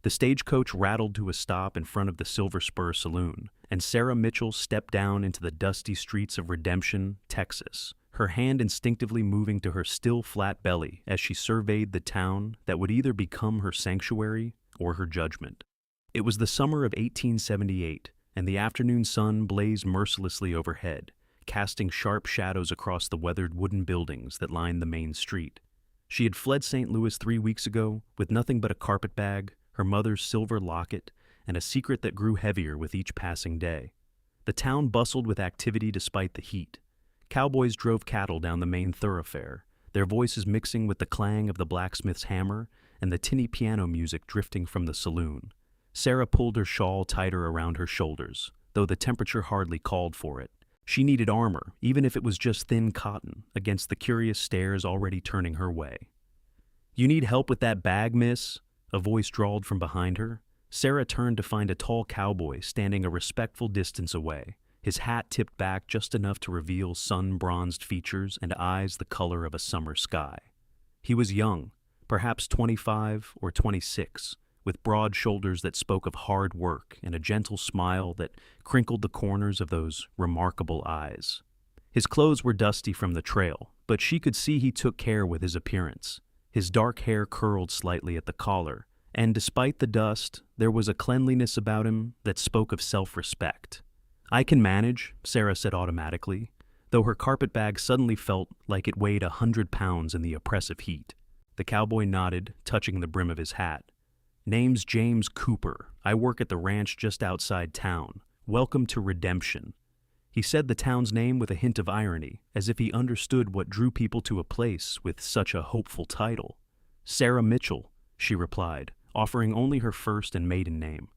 The stagecoach rattled to a stop in front of the Silver Spur Saloon, and Sarah Mitchell stepped down into the dusty streets of Redemption, Texas, her hand instinctively moving to her still flat belly as she surveyed the town that would either become her sanctuary or her judgment. It was the summer of 1878, and the afternoon sun blazed mercilessly overhead, casting sharp shadows across the weathered wooden buildings that lined the main street. She had fled St. Louis 3 weeks ago with nothing but a carpetbag, her mother's silver locket, and a secret that grew heavier with each passing day. The town bustled with activity despite the heat. Cowboys drove cattle down the main thoroughfare, their voices mixing with the clang of the blacksmith's hammer and the tinny piano music drifting from the saloon. Sarah pulled her shawl tighter around her shoulders, though the temperature hardly called for it. She needed armor, even if it was just thin cotton, against the curious stares already turning her way. "You need help with that bag, miss?" A voice drawled from behind her. Sarah turned to find a tall cowboy standing a respectful distance away, his hat tipped back just enough to reveal sun-bronzed features and eyes the color of a summer sky. He was young, perhaps 25 or 26, with broad shoulders that spoke of hard work and a gentle smile that crinkled the corners of those remarkable eyes. His clothes were dusty from the trail, but she could see he took care with his appearance. His dark hair curled slightly at the collar, and despite the dust, there was a cleanliness about him that spoke of self-respect. "I can manage," Sarah said automatically, though her carpetbag suddenly felt like it weighed 100 pounds in the oppressive heat. The cowboy nodded, touching the brim of his hat. "Name's James Cooper. I work at the ranch just outside town. Welcome to Redemption." He said the town's name with a hint of irony, as if he understood what drew people to a place with such a hopeful title. "Sarah Mitchell," she replied, offering only her first and maiden name.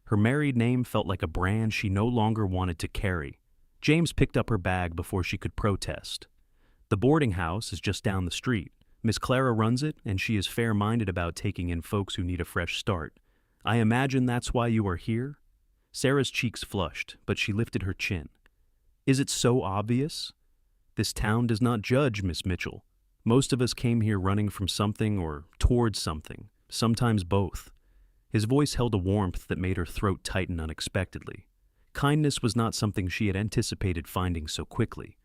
Her married name felt like a brand she no longer wanted to carry. James picked up her bag before she could protest. "The boarding house is just down the street. Miss Clara runs it, and she is fair-minded about taking in folks who need a fresh start. I imagine that's why you are here?" Sarah's cheeks flushed, but she lifted her chin. "Is it so obvious? This town does not judge, Miss Mitchell. Most of us came here running from something or towards something, sometimes both." His voice held a warmth that made her throat tighten unexpectedly. Kindness was not something she had anticipated finding so quickly.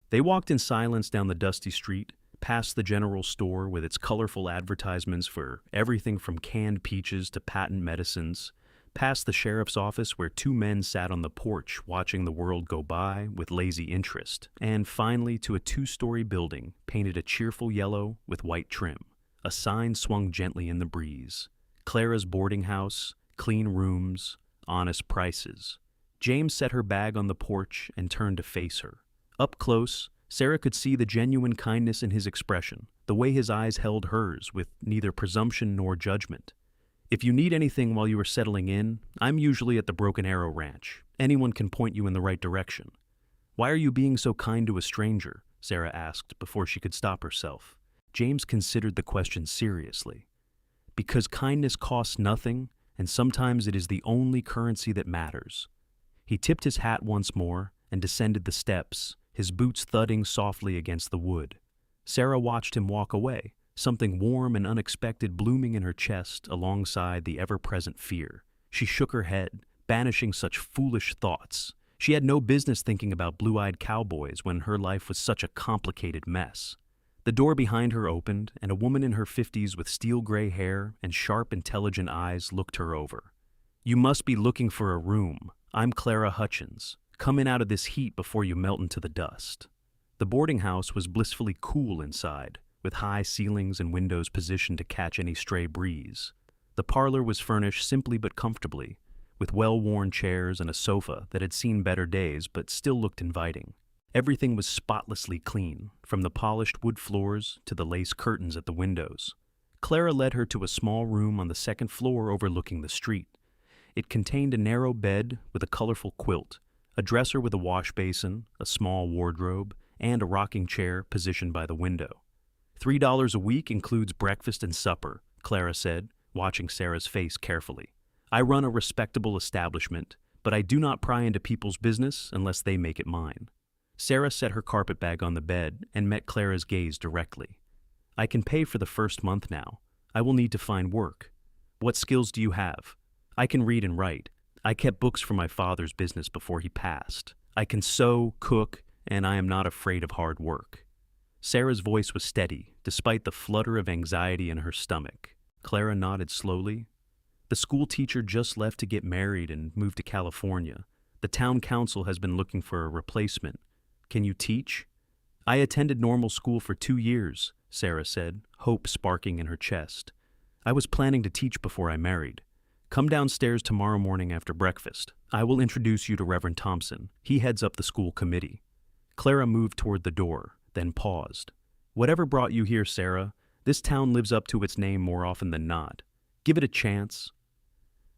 They walked in silence down the dusty street, past the general store with its colorful advertisements for everything from canned peaches to patent medicines, past the sheriff's office where two men sat on the porch watching the world go by with lazy interest, and finally to a two-story building painted a cheerful yellow with white trim. A sign swung gently in the breeze. Clara's boarding house, clean rooms, honest prices. James set her bag on the porch and turned to face her. Up close, Sarah could see the genuine kindness in his expression, the way his eyes held hers with neither presumption nor judgment. "If you need anything while you are settling in, I'm usually at the Broken Arrow Ranch. Anyone can point you in the right direction." "Why are you being so kind to a stranger?" Sarah asked before she could stop herself. James considered the question seriously. "Because kindness costs nothing, and sometimes it is the only currency that matters." He tipped his hat once more and descended the steps, his boots thudding softly against the wood. Sarah watched him walk away, something warm and unexpected blooming in her chest alongside the ever-present fear. She shook her head, banishing such foolish thoughts. She had no business thinking about blue-eyed cowboys when her life was such a complicated mess. The door behind her opened, and a woman in her 50s with steel-gray hair and sharp, intelligent eyes looked her over. "You must be looking for a room. I'm Clara Hutchins. Come in out of this heat before you melt into the dust." The boarding house was blissfully cool inside, with high ceilings and windows positioned to catch any stray breeze. The parlor was furnished simply but comfortably, with well-worn chairs and a sofa that had seen better days but still looked inviting. Everything was spotlessly clean, from the polished wood floors to the lace curtains at the windows. Clara led her to a small room on the second floor overlooking the street. It contained a narrow bed with a colorful quilt, a dresser with a wash basin, a small wardrobe, and a rocking chair positioned by the window. $3 a week includes breakfast and supper," Clara said, watching Sarah's face carefully. "I run a respectable establishment, but I do not pry into people's business unless they make it mine." Sarah set her carpetbag on the bed and met Clara's gaze directly. "I can pay for the first month now. I will need to find work. What skills do you have? I can read and write. I kept books for my father's business before he passed. I can sew, cook, and I am not afraid of hard work. Sarah's voice was steady, despite the flutter of anxiety in her stomach. Clara nodded slowly. The school teacher just left to get married and moved to California. The town council has been looking for a replacement. Can you teach? I attended normal school for 2 years, Sarah said, hope sparking in her chest. I was planning to teach before I married. Come downstairs tomorrow morning after breakfast. I will introduce you to Reverend Thompson. He heads up the school committee. Clara moved toward the door, then paused. Whatever brought you here, Sarah, this town lives up to its name more often than not. Give it a chance.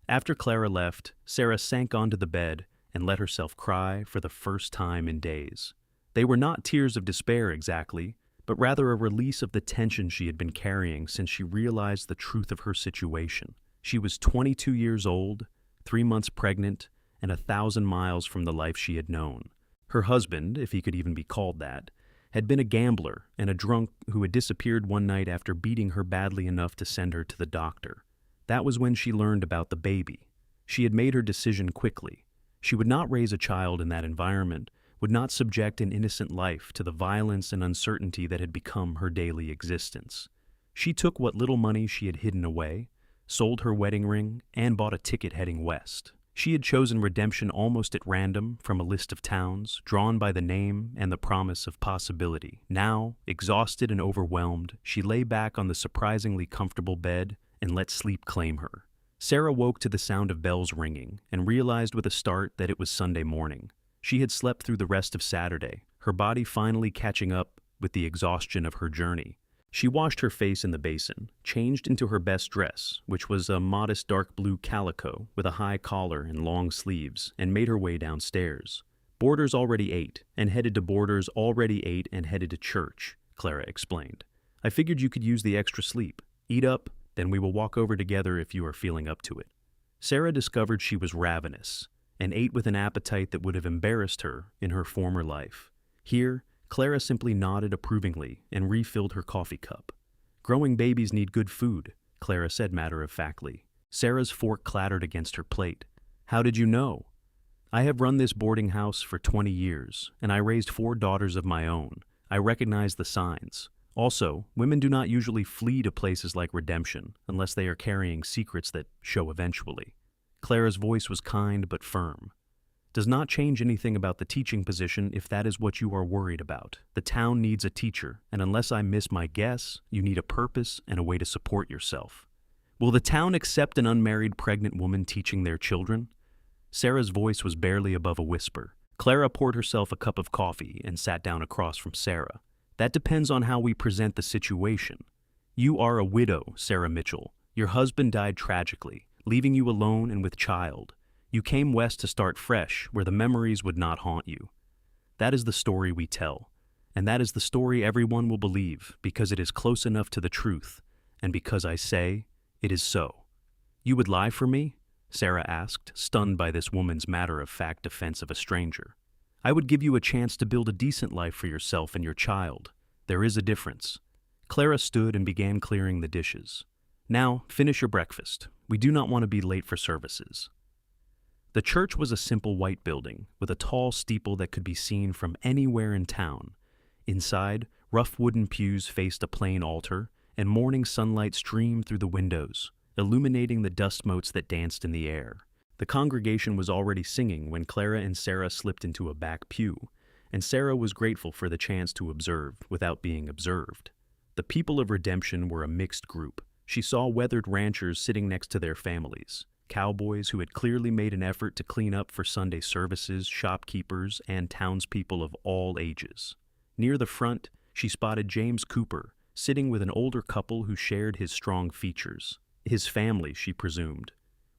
After Clara left, Sarah sank onto the bed and let herself cry for the first time in days. They were not tears of despair exactly, but rather a release of the tension she had been carrying since she realized the truth of her situation. She was 22 years old, 3 months pregnant, and 1,000 miles from the life she had known. Her husband, if he could even be called that, had been a gambler and a drunk who had disappeared one night after beating her badly enough to send her to the doctor. That was when she learned about the baby. She had made her decision quickly. She would not raise a child in that environment, would not subject an innocent life to the violence and uncertainty that had become her daily existence. She took what little money she had hidden away, sold her wedding ring, and bought a ticket heading west. She had chosen redemption almost at random from a list of towns, drawn by the name and the promise of possibility. Now, exhausted and overwhelmed, she lay back on the surprisingly comfortable bed and let sleep claim her. Sarah woke to the sound of bells ringing and realized with a start that it was Sunday morning. She had slept through the rest of Saturday, her body finally catching up with the exhaustion of her journey. She washed her face in the basin, changed into her best dress, which was a modest dark blue calico with a high collar and long sleeves, and made her way downstairs. Boarders already ate, and headed to Boarders already ate and headed to church, Clara explained. I figured you could use the extra sleep. Eat up, then we will walk over together if you are feeling up to it. Sarah discovered she was ravenous, and ate with an appetite that would have embarrassed her in her former life. Here, Clara simply nodded approvingly and refilled her coffee cup. Growing babies need good food, Clara said matter-of-factly. Sarah's fork clattered against her plate. How did you know? I have run this boarding house for 20 years, and I raised 4 daughters of my own. I recognize the signs. Also, women do not usually flee to places like redemption unless they are carrying secrets that show eventually. Clara's voice was kind but firm. Does not change anything about the teaching position if that is what you are worried about. The town needs a teacher, and unless I miss my guess, you need a purpose and a way to support yourself. Will the town accept an unmarried pregnant woman teaching their children? Sarah's voice was barely above a whisper. Clara poured herself a cup of coffee and sat down across from Sarah. That depends on how we present the situation. You are a widow, Sarah Mitchell. Your husband died tragically, leaving you alone and with child. You came west to start fresh, where the memories would not haunt you. That is the story we tell, and that is the story everyone will believe, because it is close enough to the truth, and because I say it is so. You would lie for me? Sarah asked, stunned by this woman's matter-of-fact defense of a stranger. I would give you a chance to build a decent life for yourself and your child. There is a difference. Clara stood and began clearing the dishes. Now, finish your breakfast. We do not want to be late for services. The church was a simple white building with a tall steeple that could be seen from anywhere in town. Inside, rough wooden pews faced a plain altar, and morning sunlight streamed through the windows, illuminating the dust motes that danced in the air. The congregation was already singing when Clara and Sarah slipped into a back pew, and Sarah was grateful for the chance to observe without being observed. The people of Redemption were a mixed group. She saw weathered ranchers sitting next to their families, cowboys who had clearly made an effort to clean up for Sunday services, shopkeepers, and townspeople of all ages. Near the front, she spotted James Cooper, sitting with an older couple who shared his strong features. His family, she presumed.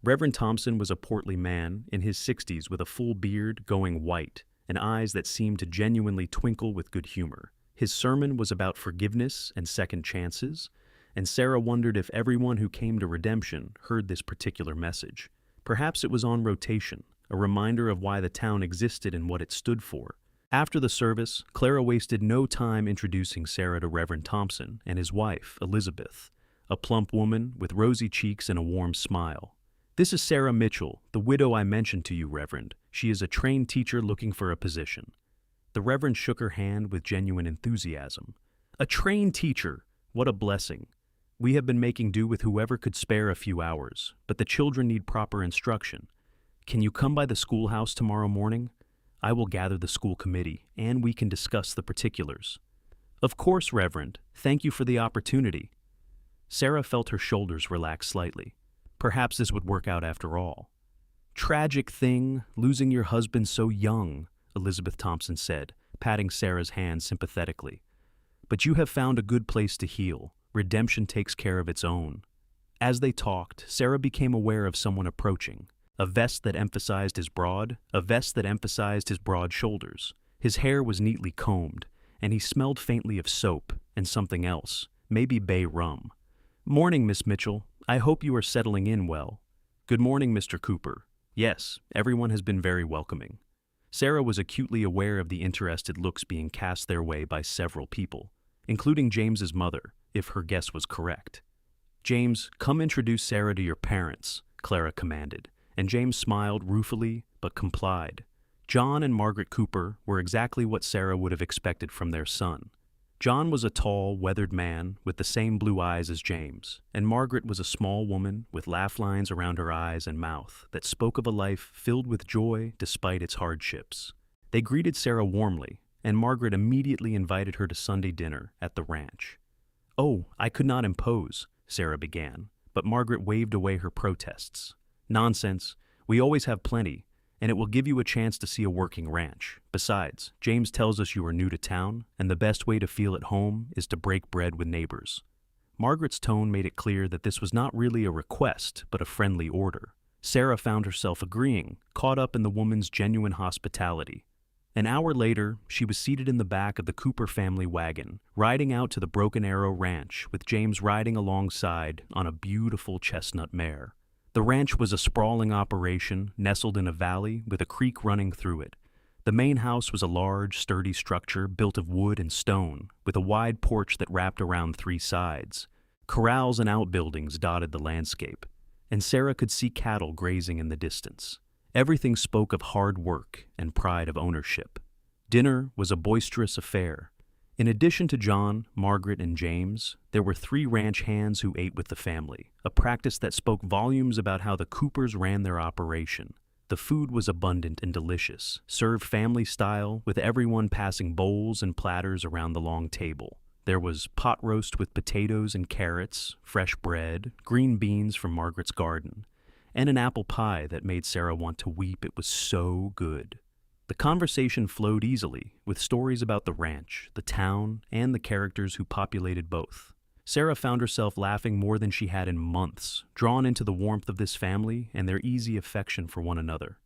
Reverend Thompson was a portly man in his 60s with a full beard going white and eyes that seemed to genuinely twinkle with good humor. His sermon was about forgiveness and second chances, and Sarah wondered if everyone who came to Redemption heard this particular message. Perhaps it was on rotation, a reminder of why the town existed and what it stood for. After the service, Clara wasted no time introducing Sarah to Reverend Thompson and his wife, Elizabeth, a plump woman with rosy cheeks and a warm smile. "This is Sarah Mitchell, the widow I mentioned to you, Reverend. She is a trained teacher looking for a position." The Reverend shook her hand with genuine enthusiasm. "A trained teacher! What a blessing! We have been making do with whoever could spare a few hours, but the children need proper instruction. Can you come by the schoolhouse tomorrow morning? I will gather the school committee, and we can discuss the particulars." "Of course, Reverend. Thank you for the opportunity." Sarah felt her shoulders relax slightly. Perhaps this would work out after all. "Tragic thing, losing your husband so young," Elizabeth Thompson said, patting Sarah's hand sympathetically. "But you have found a good place to heal. Redemption takes care of its own." As they talked, Sarah became aware of someone approaching. A vest that emphasized his broad shoulders. His hair was neatly combed, and he smelled faintly of soap and something else, maybe bay rum. "Morning, Miss Mitchell. I hope you are settling in well." "Good morning, Mr. Cooper. Yes, everyone has been very welcoming." Sarah was acutely aware of the interested looks being cast their way by several people, including James's mother, if her guess was correct. "James, come introduce Sarah to your parents," Clara commanded, and James smiled ruefully but complied. John and Margaret Cooper were exactly what Sarah would have expected from their son. John was a tall, weathered man with the same blue eyes as James, and Margaret was a small woman with laugh lines around her eyes and mouth that spoke of a life filled with joy despite its hardships. They greeted Sarah warmly, and Margaret immediately invited her to Sunday dinner at the ranch. "Oh, I could not impose," Sarah began, but Margaret waved away her protests. "Nonsense. We always have plenty, and it will give you a chance to see a working ranch. Besides, James tells us you are new to town, and the best way to feel at home is to break bread with neighbors." Margaret's tone made it clear that this was not really a request, but a friendly order. Sarah found herself agreeing, caught up in the woman's genuine hospitality. An hour later, she was seated in the back of the Cooper family wagon, riding out to the Broken Arrow Ranch with James riding alongside on a beautiful chestnut mare. The ranch was a sprawling operation nestled in a valley with a creek running through it. The main house was a large, sturdy structure built of wood and stone, with a wide porch that wrapped around three sides. Corrals and outbuildings dotted the landscape, and Sarah could see cattle grazing in the distance. Everything spoke of hard work and pride of ownership. Dinner was a boisterous affair. In addition to John, Margaret, and James, there were 3 ranch hands who ate with the family, a practice that spoke volumes about how the Coopers ran their operation. The food was abundant and delicious, served family style, with everyone passing bowls and platters around the long table. There was pot roast with potatoes and carrots, fresh bread, green beans from Margaret's garden, and an apple pie that made Sarah want to weep. It was so good. The conversation flowed easily, with stories about the ranch, the town, and the characters who populated both. Sarah found herself laughing more than she had in months, drawn into the warmth of this family and their easy affection for one another.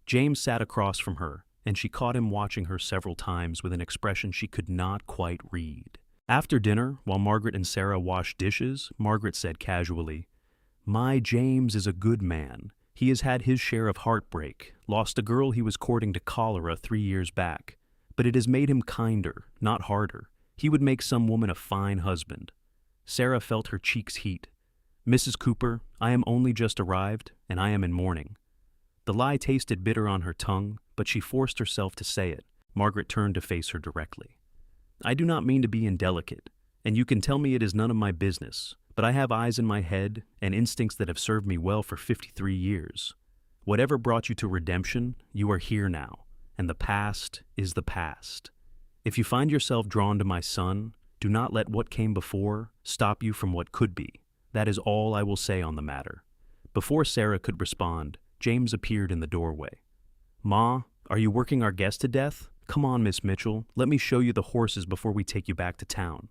James sat across from her, and she caught him watching her several times with an expression she could not quite read. After dinner, while Margaret and Sarah washed dishes, Margaret said casually, "My James is a good man. He has had his share of heartbreak, lost a girl he was courting to cholera 3 years back. But it has made him kinder, not harder. He would make some woman a fine husband." Sarah felt her cheeks heat. "Mrs. Cooper, I am only just arrived, and I am in mourning." The lie tasted bitter on her tongue, but she forced herself to say it. Margaret turned to face her directly. "I do not mean to be indelicate, and you can tell me it is none of my business. But I have eyes in my head and instincts that have served me well for 53 years. Whatever brought you to redemption, you are here now, and the past is the past. If you find yourself drawn to my son, do not let what came before stop you from what could be. That is all I will say on the matter." Before Sarah could respond, James appeared in the doorway. "Ma, are you working our guest to death? Come on, Miss Mitchell, let me show you the horses before we take you back to town."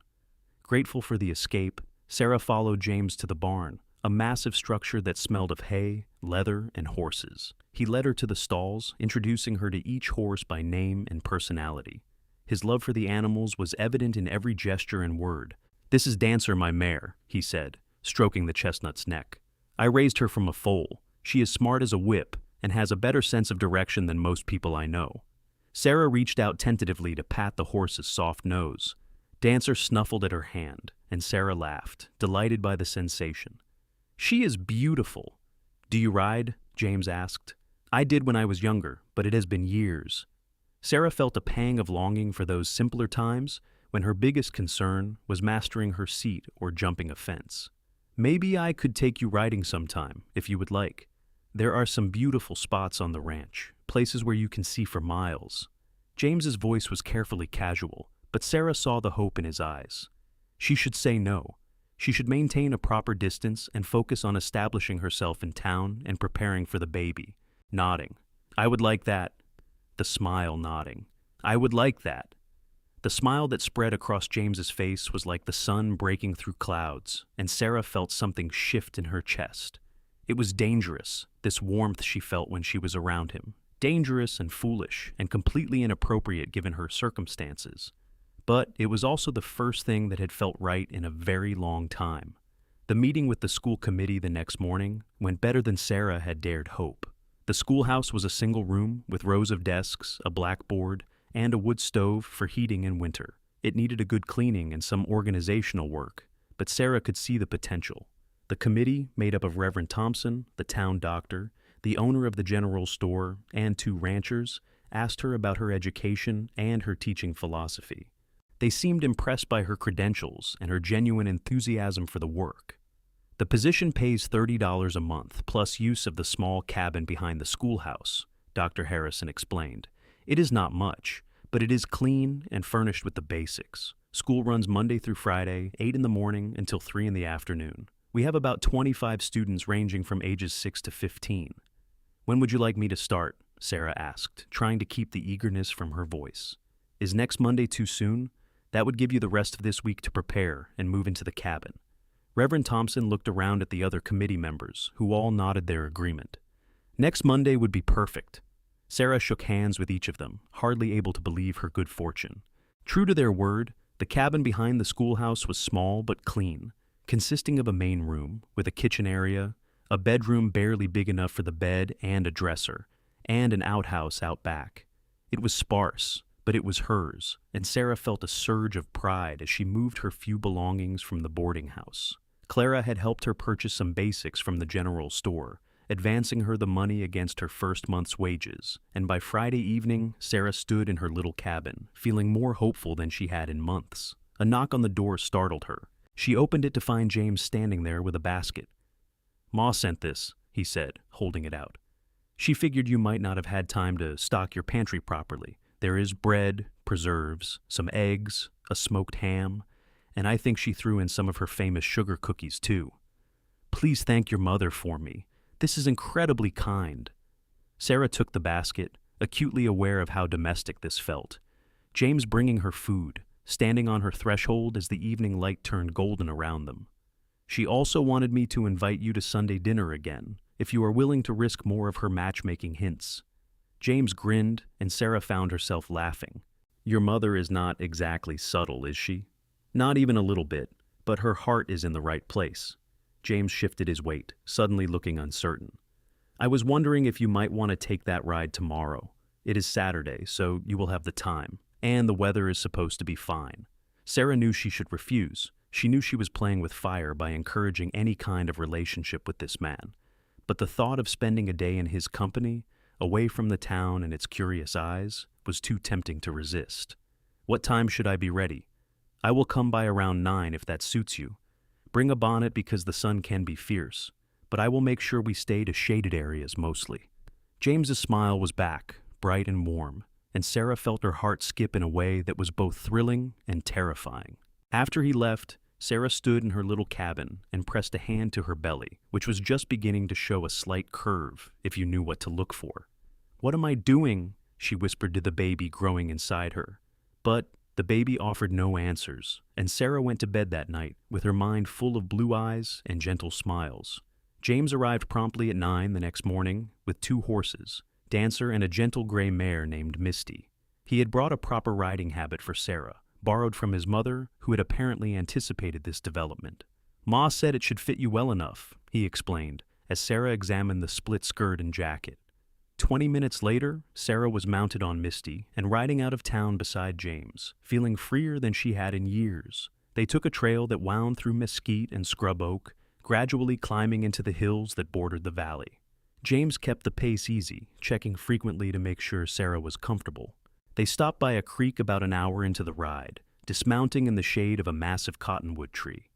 Grateful for the escape, Sarah followed James to the barn, a massive structure that smelled of hay, leather, and horses. He led her to the stalls, introducing her to each horse by name and personality. His love for the animals was evident in every gesture and word. "This is Dancer, my mare," he said, stroking the chestnut's neck. "I raised her from a foal. She is smart as a whip and has a better sense of direction than most people I know." Sarah reached out tentatively to pat the horse's soft nose. Dancer snuffled at her hand, and Sarah laughed, delighted by the sensation. "She is beautiful." "Do you ride?" James asked. "I did when I was younger, but it has been years." Sarah felt a pang of longing for those simpler times when her biggest concern was mastering her seat or jumping a fence. "Maybe I could take you riding sometime, if you would like. There are some beautiful spots on the ranch, places where you can see for miles." James's voice was carefully casual, but Sarah saw the hope in his eyes. She should say no. She should maintain a proper distance and focus on establishing herself in town and preparing for the baby. Nodding. "I would like that." The smile nodding. "I would like that." The smile that spread across James's face was like the sun breaking through clouds, and Sarah felt something shift in her chest. It was dangerous, this warmth she felt when she was around him. Dangerous and foolish, and completely inappropriate given her circumstances. But it was also the first thing that had felt right in a very long time. The meeting with the school committee the next morning went better than Sarah had dared hope. The schoolhouse was a single room with rows of desks, a blackboard, and a wood stove for heating in winter. It needed a good cleaning and some organizational work, but Sarah could see the potential. The committee, made up of Reverend Thompson, the town doctor, the owner of the general store, and 2 ranchers, asked her about her education and her teaching philosophy. They seemed impressed by her credentials and her genuine enthusiasm for the work. "The position pays $30 a month, plus use of the small cabin behind the schoolhouse," Dr. Harrison explained. "It is not much, but it is clean and furnished with the basics. School runs Monday through Friday, 8 in the morning until 3 in the afternoon. We have about 25 students ranging from ages 6 to 15. "When would you like me to start?" Sarah asked, trying to keep the eagerness from her voice. "Is next Monday too soon? That would give you the rest of this week to prepare and move into the cabin." Reverend Thompson looked around at the other committee members, who all nodded their agreement. Next Monday would be perfect. Sarah shook hands with each of them, hardly able to believe her good fortune. True to their word, the cabin behind the schoolhouse was small but clean, consisting of a main room with a kitchen area, a bedroom barely big enough for the bed and a dresser, and an outhouse out back. It was sparse, but it was hers, and Sarah felt a surge of pride as she moved her few belongings from the boarding house. Clara had helped her purchase some basics from the general store, advancing her the money against her first month's wages, and by Friday evening, Sarah stood in her little cabin, feeling more hopeful than she had in months. A knock on the door startled her. She opened it to find James standing there with a basket. "Ma sent this," he said, holding it out. "She figured you might not have had time to stock your pantry properly. There is bread, preserves, some eggs, a smoked ham, and I think she threw in some of her famous sugar cookies too. Please thank your mother for me. This is incredibly kind." Sarah took the basket, acutely aware of how domestic this felt. James bringing her food, standing on her threshold as the evening light turned golden around them. "She also wanted me to invite you to Sunday dinner again, if you are willing to risk more of her matchmaking hints." James grinned, and Sarah found herself laughing. "Your mother is not exactly subtle, is she?" "Not even a little bit, but her heart is in the right place." James shifted his weight, suddenly looking uncertain. "I was wondering if you might want to take that ride tomorrow. It is Saturday, so you will have the time, and the weather is supposed to be fine." Sarah knew she should refuse. She knew she was playing with fire by encouraging any kind of relationship with this man. But the thought of spending a day in his company, away from the town and its curious eyes, was too tempting to resist. "What time should I be ready?" "I will come by around 9 if that suits you. Bring a bonnet because the sun can be fierce, but I will make sure we stay to shaded areas mostly." James's smile was back, bright and warm, and Sarah felt her heart skip in a way that was both thrilling and terrifying. After he left, Sarah stood in her little cabin and pressed a hand to her belly, which was just beginning to show a slight curve, if you knew what to look for. "What am I doing?" she whispered to the baby growing inside her. But the baby offered no answers, and Sarah went to bed that night with her mind full of blue eyes and gentle smiles. James arrived promptly at 9 the next morning with 2 horses, Dancer and a gentle gray mare named Misty. He had brought a proper riding habit for Sarah, borrowed from his mother, who had apparently anticipated this development. "Ma said it should fit you well enough," he explained, as Sarah examined the split skirt and jacket. 20 minutes later, Sarah was mounted on Misty and riding out of town beside James, feeling freer than she had in years. They took a trail that wound through mesquite and scrub oak, gradually climbing into the hills that bordered the valley. James kept the pace easy, checking frequently to make sure Sarah was comfortable. They stopped by a creek about an hour into the ride, dismounting in the shade of a massive cottonwood tree.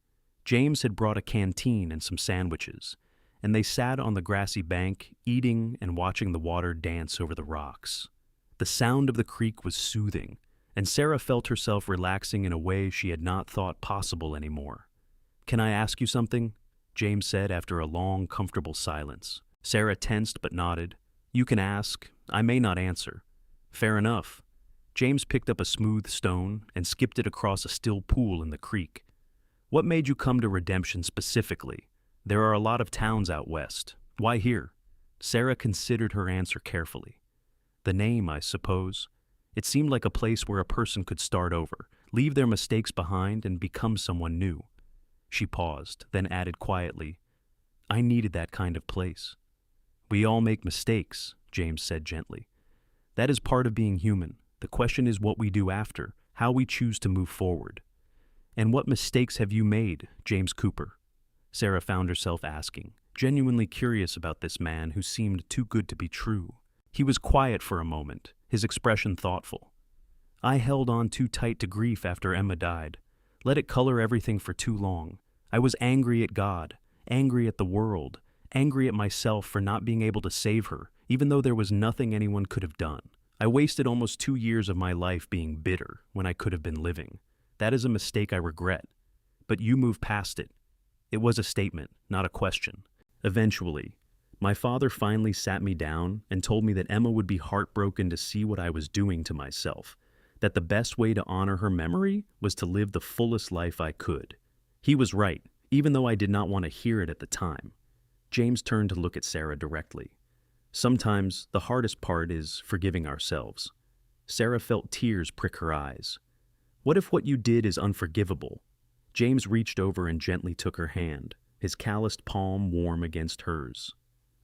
James had brought a canteen and some sandwiches, and they sat on the grassy bank, eating and watching the water dance over the rocks. The sound of the creek was soothing, and Sarah felt herself relaxing in a way she had not thought possible anymore. "Can I ask you something?" James said after a long, comfortable silence. Sarah tensed but nodded. "You can ask. I may not answer." "Fair enough." James picked up a smooth stone and skipped it across a still pool in the creek. "What made you come to Redemption specifically? There are a lot of towns out west. Why here?" Sarah considered her answer carefully. "The name, I suppose. It seemed like a place where a person could start over, leave their mistakes behind, and become someone new." She paused, then added quietly, "I needed that kind of place." "We all make mistakes," James said gently. "That is part of being human. The question is what we do after, how we choose to move forward." "And what mistakes have you made, James Cooper?" Sarah found herself asking, genuinely curious about this man who seemed too good to be true. He was quiet for a moment, his expression thoughtful. "I held on too tight to grief after Emma died. Let it color everything for too long. I was angry at God, angry at the world, angry at myself for not being able to save her, even though there was nothing anyone could have done. I wasted almost 2 years of my life being bitter when I could have been living. That is a mistake I regret. But you moved past it." It was a statement, not a question. "Eventually, my father finally sat me down and told me that Emma would be heartbroken to see what I was doing to myself, that the best way to honor her memory was to live the fullest life I could. He was right, even though I did not want to hear it at the time." James turned to look at Sarah directly. "Sometimes the hardest part is forgiving ourselves." Sarah felt tears prick her eyes. "What if what you did is unforgivable?" James reached over and gently took her hand, his calloused palm warm against hers.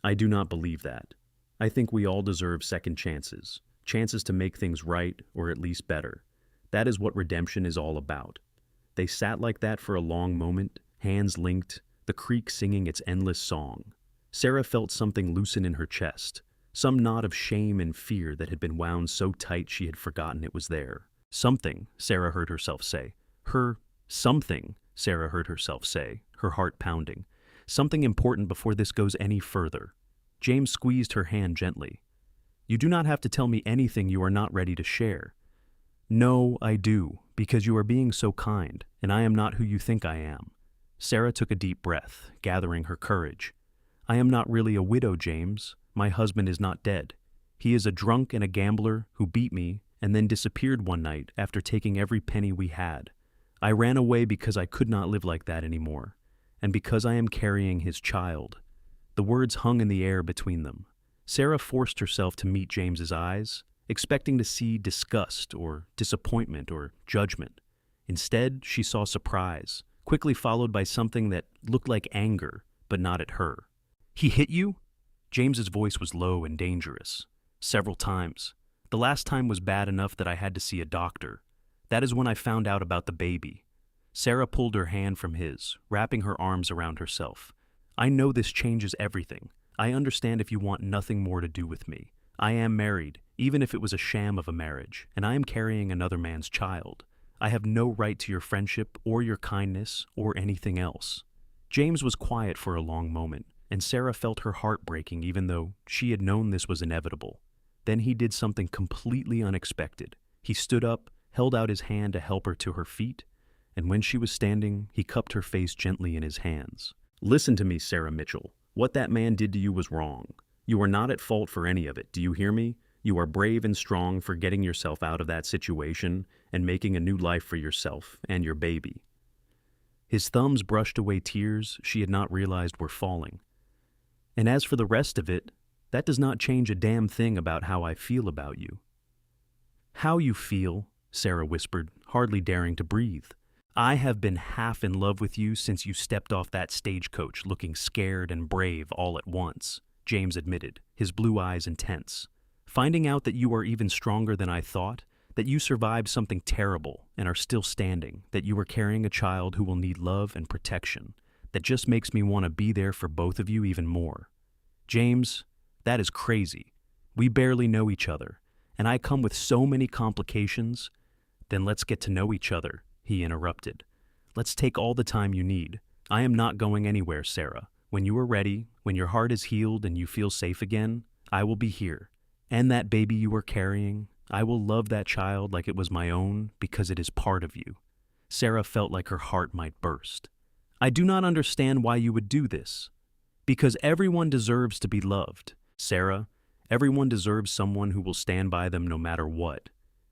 "I do not believe that. I think we all deserve second chances, chances to make things right or at least better. That is what redemption is all about." They sat like that for a long moment, hands linked, the creek singing its endless song. Sarah felt something loosen in her chest, some knot of shame and fear that had been wound so tight she had forgotten it was there. "Something," Sarah heard herself say. Something, Sarah heard herself say, her heart pounding. "Something important before this goes any further." James squeezed her hand gently. "You do not have to tell me anything you are not ready to share." "No, I do, because you are being so kind, and I am not who you think I am." Sarah took a deep breath, gathering her courage. "I am not really a widow, James. My husband is not dead. He is a drunk and a gambler who beat me and then disappeared one night after taking every penny we had. I ran away because I could not live like that anymore, and because I am carrying his child." The words hung in the air between them. Sarah forced herself to meet James's eyes, expecting to see disgust or disappointment or judgment. Instead, she saw surprise, quickly followed by something that looked like anger, but not at her. "He hit you?" James's voice was low and dangerous. "Several times. The last time was bad enough that I had to see a doctor. That is when I found out about the baby." Sarah pulled her hand from his, wrapping her arms around herself. "I know this changes everything. I understand if you want nothing more to do with me. I am married, even if it was a sham of a marriage, and I am carrying another man's child. I have no right to your friendship or your kindness or anything else." James was quiet for a long moment, and Sarah felt her heart breaking even though she had known this was inevitable. Then he did something completely unexpected. He stood up, held out his hand to help her to her feet, and when she was standing, he cupped her face gently in his hands. "Listen to me, Sarah Mitchell. What that man did to you was wrong. You are not at fault for any of it, do you hear me? You are brave and strong for getting yourself out of that situation and making a new life for yourself and your baby." His thumbs brushed away tears she had not realized were falling. "And as for the rest of it, that does not change a damn thing about how I feel about you." "How you feel?" Sarah whispered, hardly daring to breathe. "I have been half in love with you since you stepped off that stagecoach looking scared and brave all at once," James admitted, his blue eyes intense. "Finding out that you are even stronger than I thought, that you survived something terrible and are still standing, that you are carrying a child who will need love and protection. That just makes me want to be there for both of you even more. James, that is crazy. We barely know each other, and I come with so many complications. Then let's get to know each other, he interrupted. Let's take all the time you need. I am not going anywhere, Sarah. When you are ready, when your heart is healed and you feel safe again, I will be here. And that baby you are carrying, I will love that child like it was my own because it is part of you. Sarah felt like her heart might burst. I do not understand why you would do this. Because everyone deserves to be loved. Sarah, everyone deserves someone who will stand by them no matter what.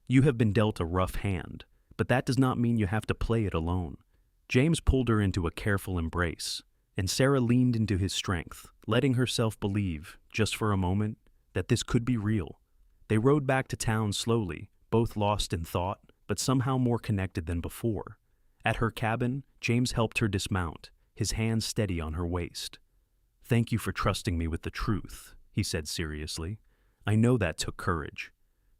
You have been dealt a rough hand, but that does not mean you have to play it alone. James pulled her into a careful embrace, and Sarah leaned into his strength, letting herself believe, just for a moment, that this could be real. They rode back to town slowly, both lost in thought, but somehow more connected than before. At her cabin, James helped her dismount, his hands steady on her waist. "Thank you for trusting me with the truth," he said seriously. "I know that took courage."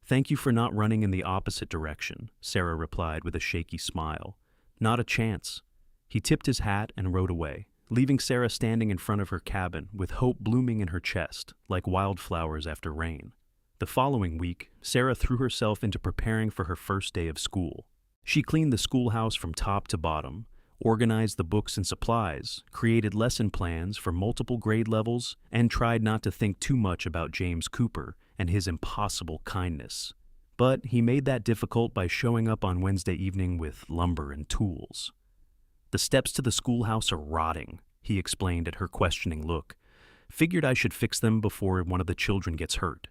"Thank you for not running in the opposite direction," Sarah replied with a shaky smile. "Not a chance." He tipped his hat and rode away, leaving Sarah standing in front of her cabin with hope blooming in her chest, like wildflowers after rain. The following week, Sarah threw herself into preparing for her first day of school. She cleaned the schoolhouse from top to bottom, organized the books and supplies, created lesson plans for multiple grade levels, and tried not to think too much about James Cooper and his impossible kindness. But he made that difficult by showing up on Wednesday evening with lumber and tools. "The steps to the schoolhouse are rotting," he explained at her questioning look. "Figured I should fix them before one of the children gets hurt."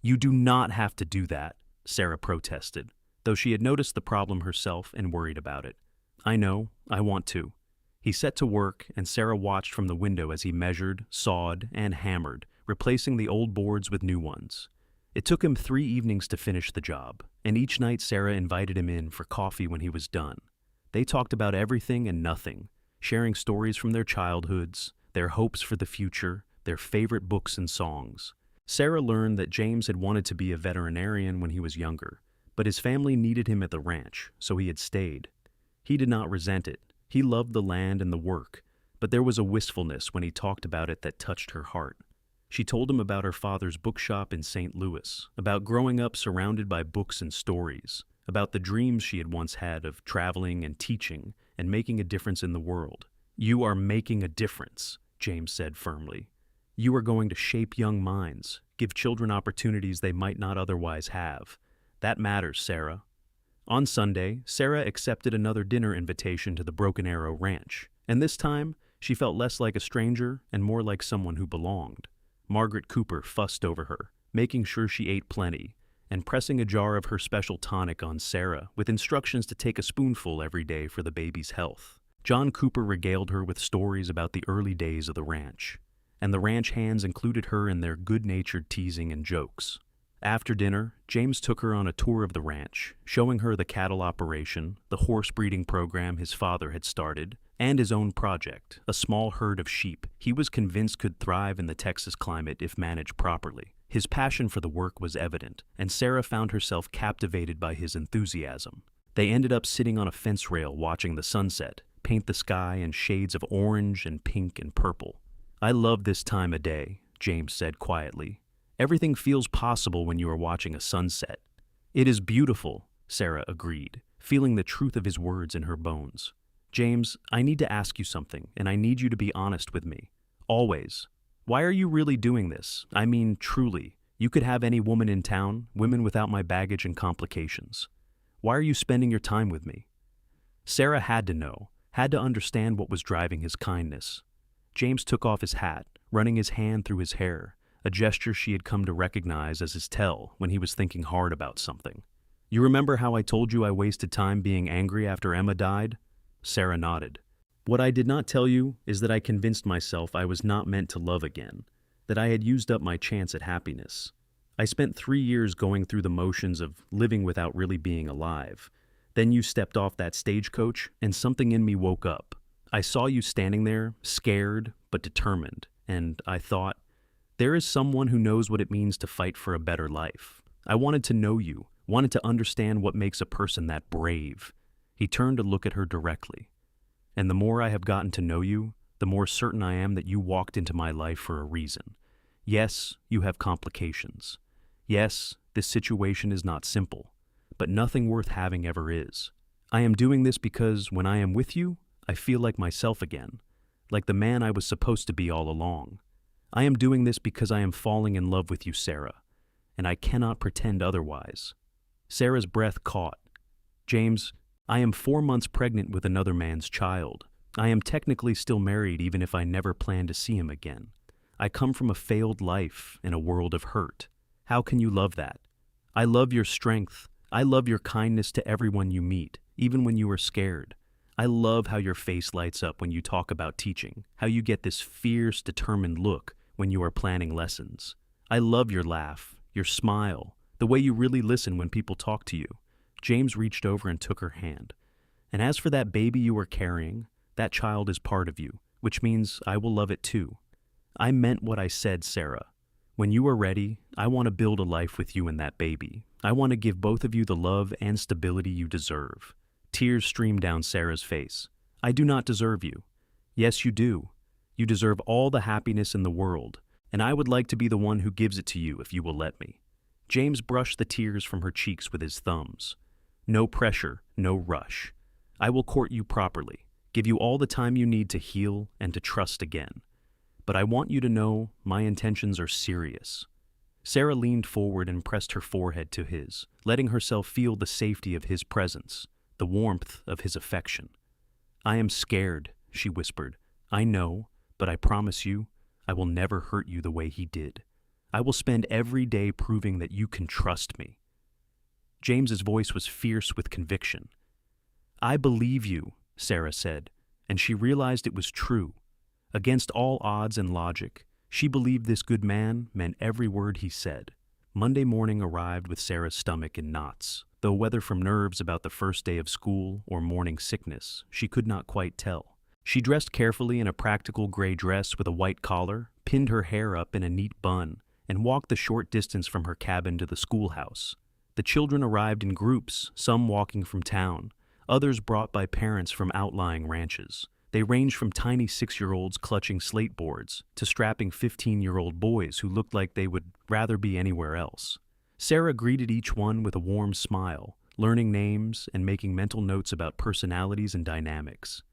"You do not have to do that," Sarah protested, though she had noticed the problem herself and worried about it. "I know, I want to." He set to work, and Sarah watched from the window as he measured, sawed, and hammered, replacing the old boards with new ones. It took him 3 evenings to finish the job, and each night Sarah invited him in for coffee when he was done. They talked about everything and nothing, sharing stories from their childhoods, their hopes for the future, their favorite books and songs. Sarah learned that James had wanted to be a veterinarian when he was younger, but his family needed him at the ranch, so he had stayed. He did not resent it. He loved the land and the work, but there was a wistfulness when he talked about it that touched her heart. She told him about her father's bookshop in St. Louis, about growing up surrounded by books and stories, about the dreams she had once had of traveling and teaching and making a difference in the world. "You are making a difference," James said firmly. "You are going to shape young minds, give children opportunities they might not otherwise have. That matters, Sarah." On Sunday, Sarah accepted another dinner invitation to the Broken Arrow Ranch, and this time she felt less like a stranger and more like someone who belonged. Margaret Cooper fussed over her, making sure she ate plenty, and pressing a jar of her special tonic on Sarah with instructions to take a spoonful every day for the baby's health. John Cooper regaled her with stories about the early days of the ranch, and the ranch hands included her in their good-natured teasing and jokes. After dinner, James took her on a tour of the ranch, showing her the cattle operation, the horse breeding program his father had started, and his own project, a small herd of sheep he was convinced could thrive in the Texas climate if managed properly. His passion for the work was evident, and Sarah found herself captivated by his enthusiasm. They ended up sitting on a fence rail watching the sunset, paint the sky in shades of orange and pink and purple. "I love this time of day," James said quietly. "Everything feels possible when you are watching a sunset." "It is beautiful," Sarah agreed, feeling the truth of his words in her bones. "James, I need to ask you something, and I need you to be honest with me. Always. Why are you really doing this? I mean, truly. You could have any woman in town, women without my baggage and complications. Why are you spending your time with me?" Sarah had to know, had to understand what was driving his kindness. James took off his hat, running his hand through his hair, a gesture she had come to recognize as his tell when he was thinking hard about something. "You remember how I told you I wasted time being angry after Emma died?" Sarah nodded. "What I did not tell you is that I convinced myself I was not meant to love again, that I had used up my chance at happiness. I spent 3 years going through the motions of living without really being alive. Then you stepped off that stagecoach, and something in me woke up. I saw you standing there, scared but determined, and I thought, there is someone who knows what it means to fight for a better life. I wanted to know you, wanted to understand what makes a person that brave. He turned to look at her directly. And the more I have gotten to know you, the more certain I am that you walked into my life for a reason. Yes, you have complications. Yes, this situation is not simple, but nothing worth having ever is. I am doing this because when I am with you, I feel like myself again, like the man I was supposed to be all along. I am doing this because I am falling in love with you, Sarah, and I cannot pretend otherwise. Sarah's breath caught. James, I am 4 months pregnant with another man's child. I am technically still married even if I never plan to see him again. I come from a failed life in a world of hurt. How can you love that? I love your strength. I love your kindness to everyone you meet, even when you are scared. I love how your face lights up when you talk about teaching, how you get this fierce, determined look when you are planning lessons. I love your laugh, your smile, the way you really listen when people talk to you. James reached over and took her hand. And as for that baby you are carrying, that child is part of you, which means I will love it too. I meant what I said, Sarah. When you are ready, I want to build a life with you and that baby. I want to give both of you the love and stability you deserve. Tears streamed down Sarah's face. I do not deserve you. Yes, you do. You deserve all the happiness in the world, and I would like to be the one who gives it to you if you will let me. James brushed the tears from her cheeks with his thumbs. No pressure, no rush. I will court you properly, give you all the time you need to heal and to trust again. But I want you to know my intentions are serious. Sarah leaned forward and pressed her forehead to his, letting herself feel the safety of his presence, the warmth of his affection. I am scared, she whispered. I know, but I promise you, I will never hurt you the way he did. I will spend every day proving that you can trust me. James's voice was fierce with conviction. I believe you, Sarah said, and she realized it was true. Against all odds and logic, she believed this good man meant every word he said. Monday morning arrived with Sarah's stomach in knots, though whether from nerves about the first day of school or morning sickness, she could not quite tell. She dressed carefully in a practical gray dress with a white collar, pinned her hair up in a neat bun, and walked the short distance from her cabin to the schoolhouse. The children arrived in groups, some walking from town, others brought by parents from outlying ranches. They ranged from tiny 6-year-olds clutching slate boards to strapping 15-year-old boys who looked like they would rather be anywhere else. Sarah greeted each one with a warm smile, learning names and making mental notes about personalities and dynamics.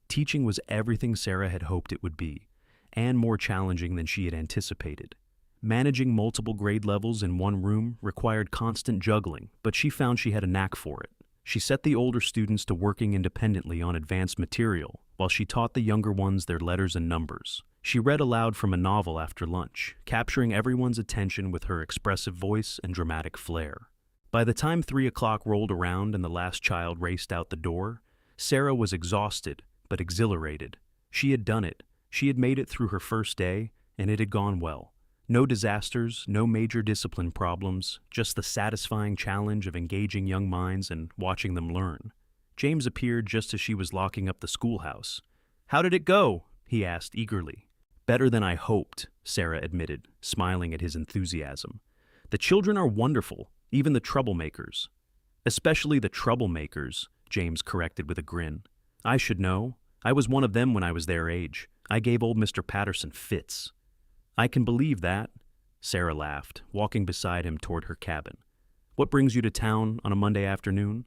Teaching was everything Sarah had hoped it would be, and more challenging than she had anticipated. Managing multiple grade levels in one room required constant juggling, but she found she had a knack for it. She set the older students to working independently on advanced material, while she taught the younger ones their letters and numbers. She read aloud from a novel after lunch, capturing everyone's attention with her expressive voice and dramatic flair. By the time 3 o'clock rolled around and the last child raced out the door, Sarah was exhausted but exhilarated. She had done it. She had made it through her first day, and it had gone well. No disasters, no major discipline problems, just the satisfying challenge of engaging young minds and watching them learn. James appeared just as she was locking up the schoolhouse. "How did it go?" he asked eagerly. "Better than I hoped," Sarah admitted, smiling at his enthusiasm. "The children are wonderful, even the troublemakers." "Especially the troublemakers," James corrected with a grin. "I should know. I was one of them when I was their age. I gave old Mr. Patterson fits." "I can believe that," Sarah laughed, walking beside him toward her cabin. "What brings you to town on a Monday afternoon?"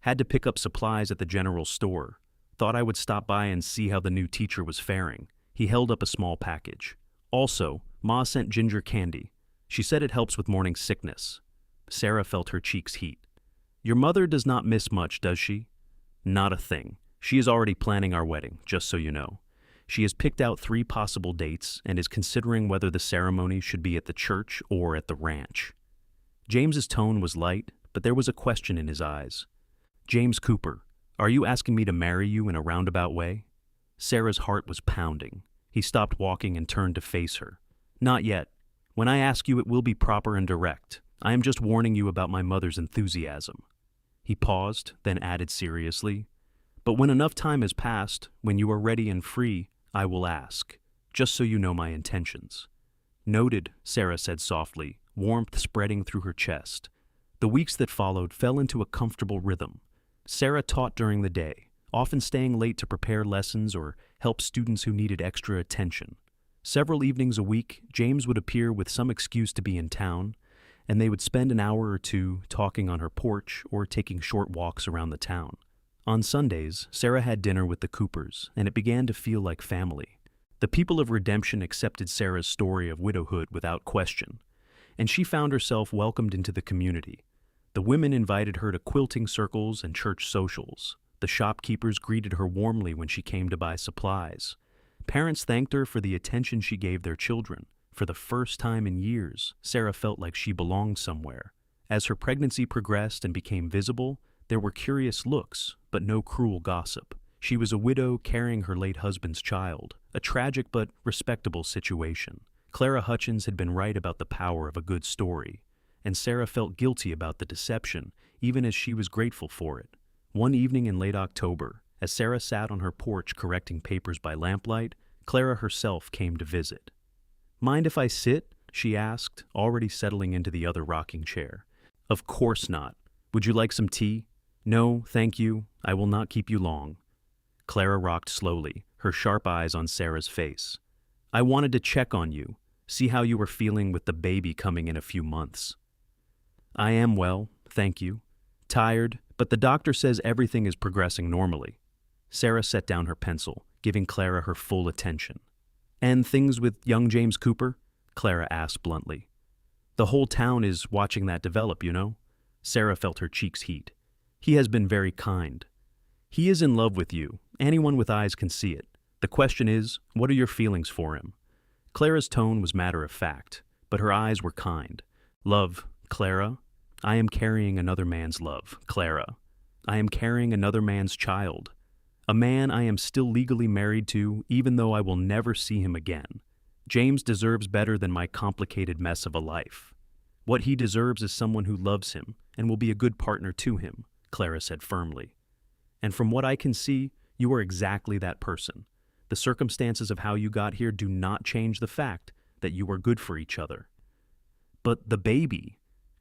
"Had to pick up supplies at the general store. Thought I would stop by and see how the new teacher was faring." He held up a small package. "Also, Ma sent ginger candy. She said it helps with morning sickness." Sarah felt her cheeks heat. "Your mother does not miss much, does she?" "Not a thing. She is already planning our wedding, just so you know. She has picked out 3 possible dates and is considering whether the ceremony should be at the church or at the ranch." James's tone was light, but there was a question in his eyes. "James Cooper, are you asking me to marry you in a roundabout way?" Sarah's heart was pounding. He stopped walking and turned to face her. "Not yet. When I ask you, it will be proper and direct. I am just warning you about my mother's enthusiasm." He paused, then added seriously, "But when enough time has passed, when you are ready and free, I will ask, just so you know my intentions." "Noted," Sarah said softly, warmth spreading through her chest. The weeks that followed fell into a comfortable rhythm. Sarah taught during the day, often staying late to prepare lessons or help students who needed extra attention. Several evenings a week, James would appear with some excuse to be in town, and they would spend an hour or two talking on her porch or taking short walks around the town. On Sundays, Sarah had dinner with the Coopers, and it began to feel like family. The people of Redemption accepted Sarah's story of widowhood without question, and she found herself welcomed into the community. The women invited her to quilting circles and church socials. The shopkeepers greeted her warmly when she came to buy supplies. Parents thanked her for the attention she gave their children. For the first time in years, Sarah felt like she belonged somewhere. As her pregnancy progressed and became visible, there were curious looks, but no cruel gossip. She was a widow carrying her late husband's child, a tragic but respectable situation. Clara Hutchins had been right about the power of a good story, and Sarah felt guilty about the deception, even as she was grateful for it. One evening in late October, as Sarah sat on her porch correcting papers by lamplight, Clara herself came to visit. "Mind if I sit?" she asked, already settling into the other rocking chair. "Of course not. Would you like some tea?" "No, thank you. I will not keep you long." Clara rocked slowly, her sharp eyes on Sarah's face. "I wanted to check on you, see how you were feeling with the baby coming in a few months." "I am well, thank you. Tired, but the doctor says everything is progressing normally." Sarah set down her pencil, giving Clara her full attention. "And things with young James Cooper?" Clara asked bluntly. "The whole town is watching that develop, you know." Sarah felt her cheeks heat. "He has been very kind. He is in love with you. Anyone with eyes can see it. The question is, what are your feelings for him?" Clara's tone was matter of fact, but her eyes were kind. "Love, Clara? I am carrying another man's love, Clara. I am carrying another man's child. A man I am still legally married to, even though I will never see him again. James deserves better than my complicated mess of a life. What he deserves is someone who loves him and will be a good partner to him," Clara said firmly. "And from what I can see, you are exactly that person. The circumstances of how you got here do not change the fact that you are good for each other." "But the baby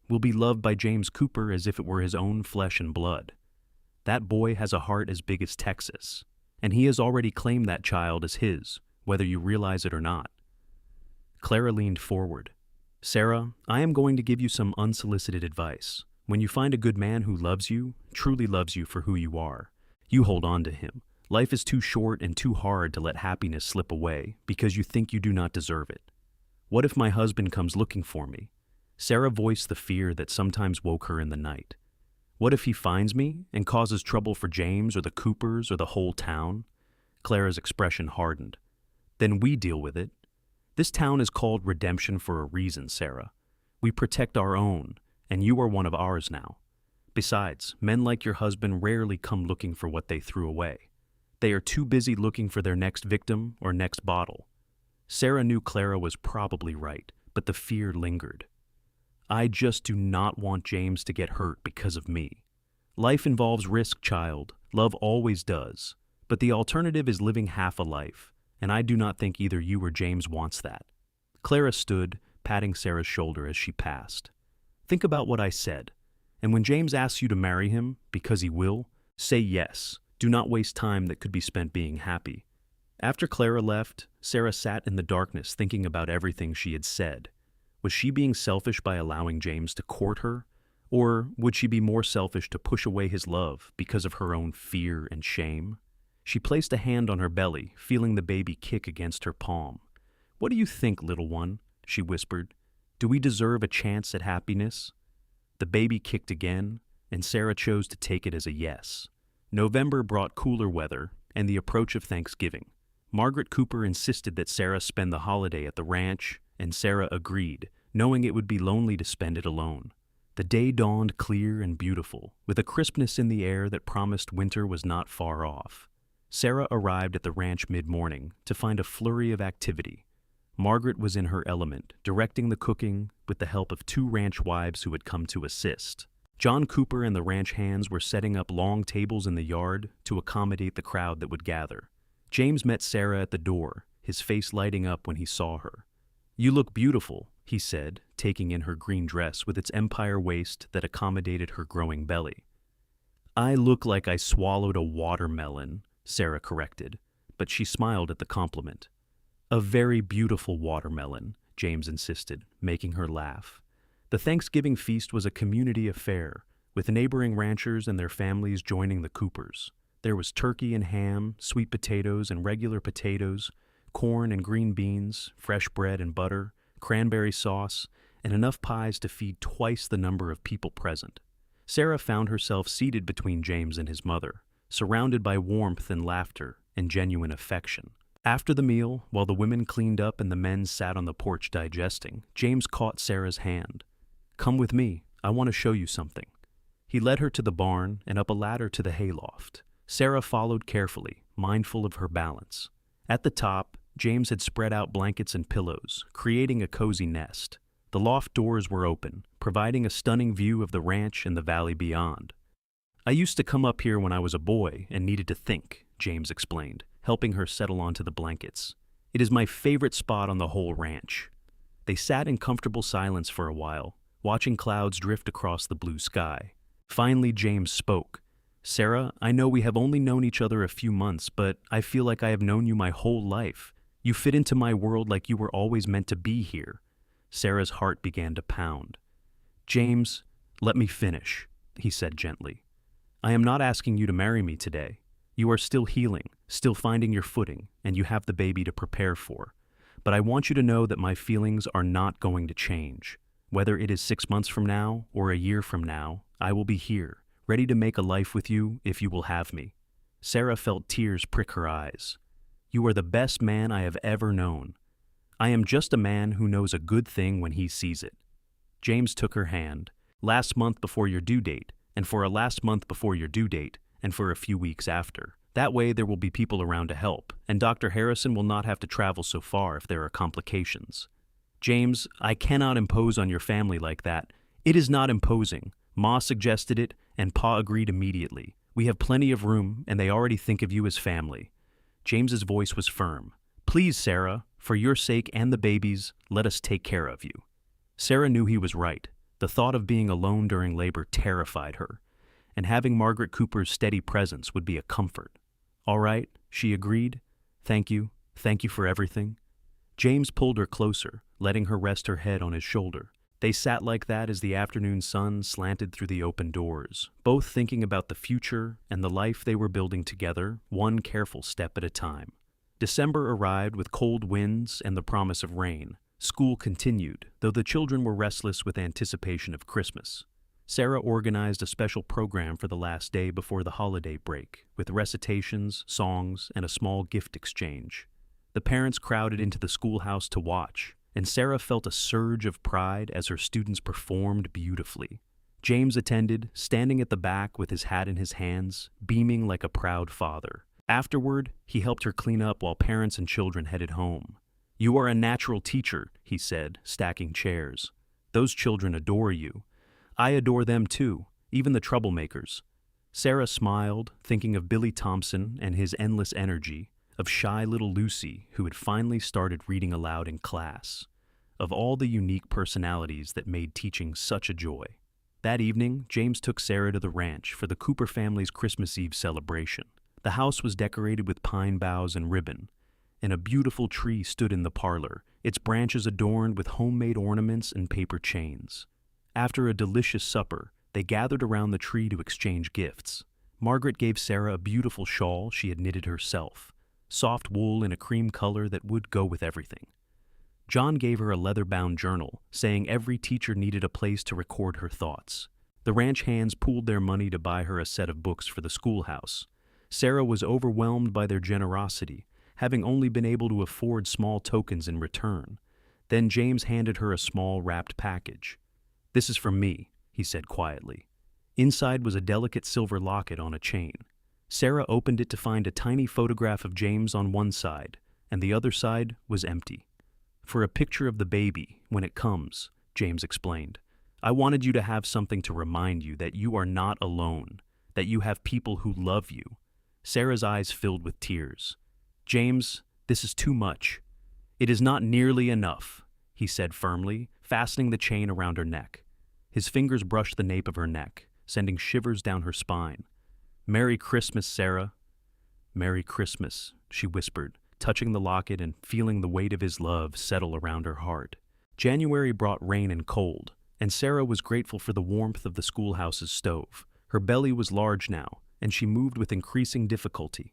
will be loved by James Cooper as if it were his own flesh and blood. That boy has a heart as big as Texas, and he has already claimed that child as his, whether you realize it or not." Clara leaned forward. "Sarah, I am going to give you some unsolicited advice. When you find a good man who loves you, truly loves you for who you are, you hold on to him. Life is too short and too hard to let happiness slip away because you think you do not deserve it. What if my husband comes looking for me?" Sarah voiced the fear that sometimes woke her in the night. "What if he finds me and causes trouble for James or the Coopers or the whole town?" Clara's expression hardened. "Then we deal with it. This town is called Redemption for a reason, Sarah. We protect our own, and you are one of ours now. Besides, men like your husband rarely come looking for what they threw away. They are too busy looking for their next victim or next bottle." Sarah knew Clara was probably right, but the fear lingered. "I just do not want James to get hurt because of me. Life involves risk, child. Love always does. But the alternative is living half a life, and I do not think either you or James wants that." Clara stood, patting Sarah's shoulder as she passed. "Think about what I said, and when James asks you to marry him, because he will, say yes. Do not waste time that could be spent being happy." After Clara left, Sarah sat in the darkness thinking about everything she had said. Was she being selfish by allowing James to court her? Or would she be more selfish to push away his love because of her own fear and shame? She placed a hand on her belly, feeling the baby kick against her palm. "What do you think, little one?" she whispered. "Do we deserve a chance at happiness?" The baby kicked again, and Sarah chose to take it as a yes. November brought cooler weather and the approach of Thanksgiving. Margaret Cooper insisted that Sarah spend the holiday at the ranch, and Sarah agreed, knowing it would be lonely to spend it alone. The day dawned clear and beautiful, with a crispness in the air that promised winter was not far off. Sarah arrived at the ranch mid-morning to find a flurry of activity. Margaret was in her element, directing the cooking with the help of 2 ranch wives who had come to assist. John Cooper and the ranch hands were setting up long tables in the yard to accommodate the crowd that would gather. James met Sarah at the door, his face lighting up when he saw her. "You look beautiful," he said, taking in her green dress with its empire waist that accommodated her growing belly. "I look like I swallowed a watermelon," Sarah corrected, but she smiled at the compliment. "A very beautiful watermelon," James insisted, making her laugh. The Thanksgiving feast was a community affair, with neighboring ranchers and their families joining the Coopers. There was turkey and ham, sweet potatoes and regular potatoes, corn and green beans, fresh bread and butter, cranberry sauce, and enough pies to feed twice the number of people present. Sarah found herself seated between James and his mother, surrounded by warmth and laughter and genuine affection. After the meal, while the women cleaned up and the men sat on the porch digesting, James caught Sarah's hand. "Come with me, I want to show you something." He led her to the barn and up a ladder to the hayloft. Sarah followed carefully, mindful of her balance. At the top, James had spread out blankets and pillows, creating a cozy nest. The loft doors were open, providing a stunning view of the ranch and the valley beyond. "I used to come up here when I was a boy and needed to think," James explained, helping her settle onto the blankets. "It is my favorite spot on the whole ranch." They sat in comfortable silence for a while, watching clouds drift across the blue sky. Finally, James spoke. "Sarah, I know we have only known each other a few months, but I feel like I have known you my whole life. You fit into my world like you were always meant to be here." Sarah's heart began to pound. "James, let me finish," he said gently. "I am not asking you to marry me today. You are still healing, still finding your footing, and you have the baby to prepare for. But I want you to know that my feelings are not going to change. Whether it is 6 months from now or a year from now, I will be here, ready to make a life with you if you will have me." Sarah felt tears prick her eyes. "You are the best man I have ever known. I am just a man who knows a good thing when he sees it." James took her hand. "Last month before your due date, and for a last month before your due date, and for a few weeks after. That way there will be people around to help, and Dr. Harrison will not have to travel so far if there are complications." "James, I cannot impose on your family like that." "It is not imposing. Ma suggested it, and Pa agreed immediately. We have plenty of room, and they already think of you as family." James's voice was firm. "Please, Sarah, for your sake and the baby's, let us take care of you." Sarah knew he was right. The thought of being alone during labor terrified her, and having Margaret Cooper's steady presence would be a comfort. "All right," she agreed. Thank you for everything." James pulled her closer, letting her rest her head on his shoulder. They sat like that as the afternoon sun slanted through the open doors, both thinking about the future and the life they were building together, one careful step at a time. December arrived with cold winds and the promise of rain. School continued, though the children were restless with anticipation of Christmas. Sarah organized a special program for the last day before the holiday break, with recitations, songs, and a small gift exchange. The parents crowded into the schoolhouse to watch, and Sarah felt a surge of pride as her students performed beautifully. James attended, standing at the back with his hat in his hands, beaming like a proud father. Afterward, he helped her clean up while parents and children headed home. "You are a natural teacher," he said, stacking chairs. "Those children adore you. I adore them too, even the troublemakers." Sarah smiled, thinking of Billy Thompson and his endless energy, of shy little Lucy, who had finally started reading aloud in class, of all the unique personalities that made teaching such a joy. That evening, James took Sarah to the ranch for the Cooper family's Christmas Eve celebration. The house was decorated with pine boughs and ribbon, and a beautiful tree stood in the parlor, its branches adorned with homemade ornaments and paper chains. After a delicious supper, they gathered around the tree to exchange gifts. Margaret gave Sarah a beautiful shawl she had knitted herself, soft wool in a cream color that would go with everything. John gave her a leather-bound journal, saying every teacher needed a place to record her thoughts. The ranch hands pooled their money to buy her a set of books for the schoolhouse. Sarah was overwhelmed by their generosity, having only been able to afford small tokens in return. Then James handed her a small wrapped package. "This is from me," he said quietly. Inside was a delicate silver locket on a chain. Sarah opened it to find a tiny photograph of James on one side, and the other side was empty. "For a picture of the baby, when it comes," James explained. "I wanted you to have something to remind you that you are not alone, that you have people who love you." Sarah's eyes filled with tears. "James, this is too much." "It is not nearly enough," he said firmly, fastening the chain around her neck. His fingers brushed the nape of her neck, sending shivers down her spine. "Merry Christmas, Sarah." "Merry Christmas," she whispered, touching the locket and feeling the weight of his love settle around her heart. January brought rain and cold, and Sarah was grateful for the warmth of the schoolhouse's stove. Her belly was large now, and she moved with increasing difficulty.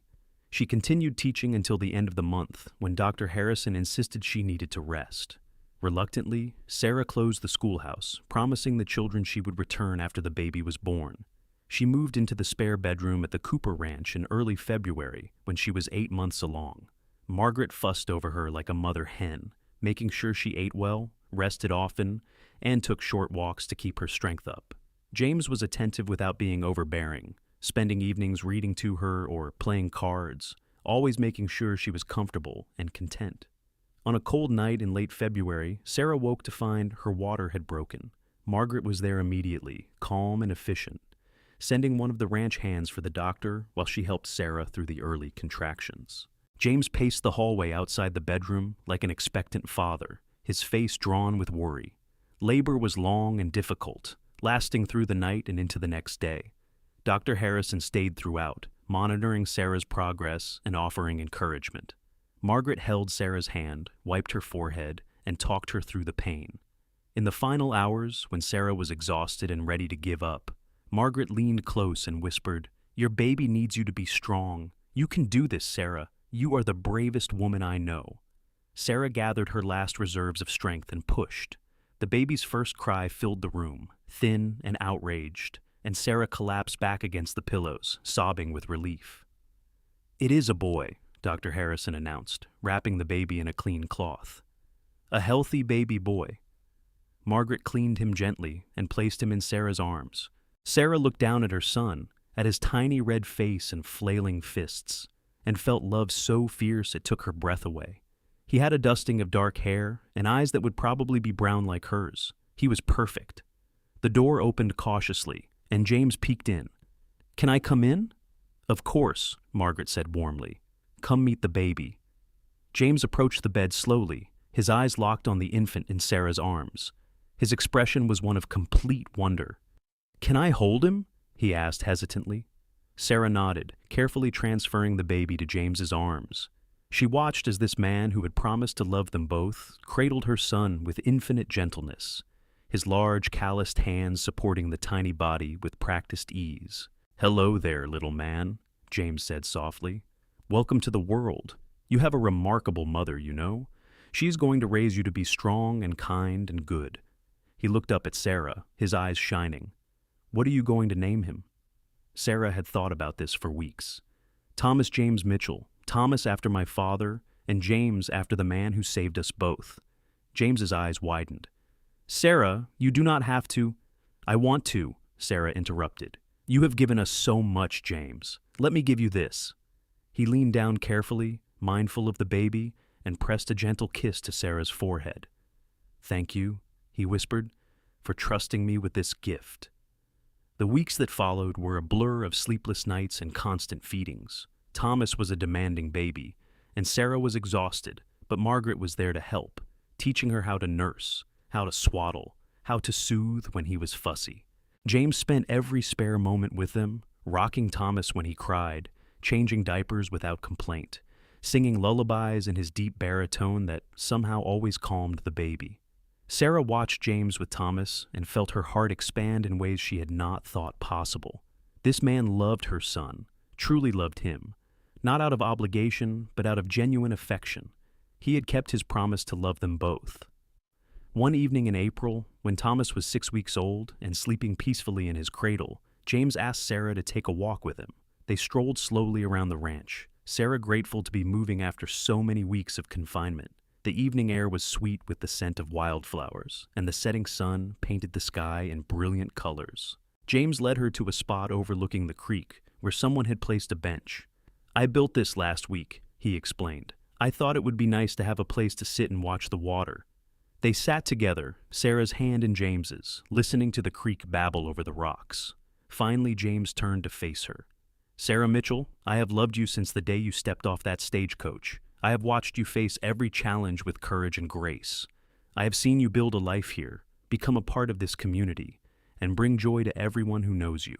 She continued teaching until the end of the month, when Dr. Harrison insisted she needed to rest. Reluctantly, Sarah closed the schoolhouse, promising the children she would return after the baby was born. She moved into the spare bedroom at the Cooper Ranch in early February, when she was 8 months along. Margaret fussed over her like a mother hen, making sure she ate well, rested often, and took short walks to keep her strength up. James was attentive without being overbearing, spending evenings reading to her or playing cards, always making sure she was comfortable and content. On a cold night in late February, Sarah woke to find her water had broken. Margaret was there immediately, calm and efficient, sending one of the ranch hands for the doctor while she helped Sarah through the early contractions. James paced the hallway outside the bedroom like an expectant father, his face drawn with worry. Labor was long and difficult, lasting through the night and into the next day. Dr. Harrison stayed throughout, monitoring Sarah's progress and offering encouragement. Margaret held Sarah's hand, wiped her forehead, and talked her through the pain. In the final hours, when Sarah was exhausted and ready to give up, Margaret leaned close and whispered, "Your baby needs you to be strong. You can do this, Sarah. You are the bravest woman I know." Sarah gathered her last reserves of strength and pushed. The baby's first cry filled the room, thin and outraged, and Sarah collapsed back against the pillows, sobbing with relief. "It is a boy," Dr. Harrison announced, wrapping the baby in a clean cloth. "A healthy baby boy." Margaret cleaned him gently and placed him in Sarah's arms. Sarah looked down at her son, at his tiny red face and flailing fists, and felt love so fierce it took her breath away. He had a dusting of dark hair and eyes that would probably be brown like hers. He was perfect. The door opened cautiously, and James peeked in. "Can I come in?" "Of course," Margaret said warmly. "Come meet the baby." James approached the bed slowly, his eyes locked on the infant in Sarah's arms. His expression was one of complete wonder. "Can I hold him?" he asked hesitantly. Sarah nodded, carefully transferring the baby to James's arms. She watched as this man who had promised to love them both cradled her son with infinite gentleness, his large, calloused hands supporting the tiny body with practiced ease. "Hello there, little man," James said softly. "Welcome to the world. You have a remarkable mother, you know. She's going to raise you to be strong and kind and good." He looked up at Sarah, his eyes shining. "What are you going to name him?" Sarah had thought about this for weeks. "Thomas James Mitchell, Thomas after my father, and James after the man who saved us both." James's eyes widened. "Sarah, you do not have to—" "I want to," Sarah interrupted. "You have given us so much, James. Let me give you this." He leaned down carefully, mindful of the baby, and pressed a gentle kiss to Sarah's forehead. "Thank you," he whispered, "for trusting me with this gift." The weeks that followed were a blur of sleepless nights and constant feedings. Thomas was a demanding baby, and Sarah was exhausted, but Margaret was there to help, teaching her how to nurse, how to swaddle, how to soothe when he was fussy. James spent every spare moment with them, rocking Thomas when he cried, changing diapers without complaint, singing lullabies in his deep baritone that somehow always calmed the baby. Sarah watched James with Thomas and felt her heart expand in ways she had not thought possible. This man loved her son, truly loved him, not out of obligation, but out of genuine affection. He had kept his promise to love them both. One evening in April, when Thomas was 6 weeks old and sleeping peacefully in his cradle, James asked Sarah to take a walk with him. They strolled slowly around the ranch, Sarah grateful to be moving after so many weeks of confinement. The evening air was sweet with the scent of wildflowers, and the setting sun painted the sky in brilliant colors. James led her to a spot overlooking the creek, where someone had placed a bench. "I built this last week," he explained. "I thought it would be nice to have a place to sit and watch the water." They sat together, Sarah's hand in James's, listening to the creek babble over the rocks. Finally, James turned to face her. "Sarah Mitchell, I have loved you since the day you stepped off that stagecoach. I have watched you face every challenge with courage and grace. I have seen you build a life here, become a part of this community, and bring joy to everyone who knows you.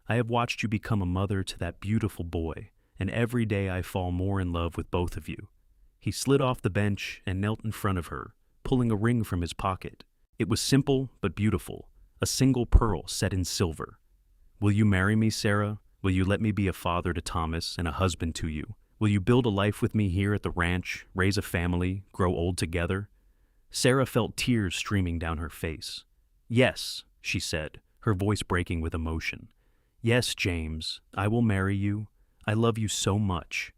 I have watched you become a mother to that beautiful boy, and every day I fall more in love with both of you." He slid off the bench and knelt in front of her, pulling a ring from his pocket. It was simple but beautiful, a single pearl set in silver. "Will you marry me, Sarah? Will you let me be a father to Thomas and a husband to you? Will you build a life with me here at the ranch, raise a family, grow old together?" Sarah felt tears streaming down her face. "Yes," she said, her voice breaking with emotion. "Yes, James, I will marry you. I love you so much."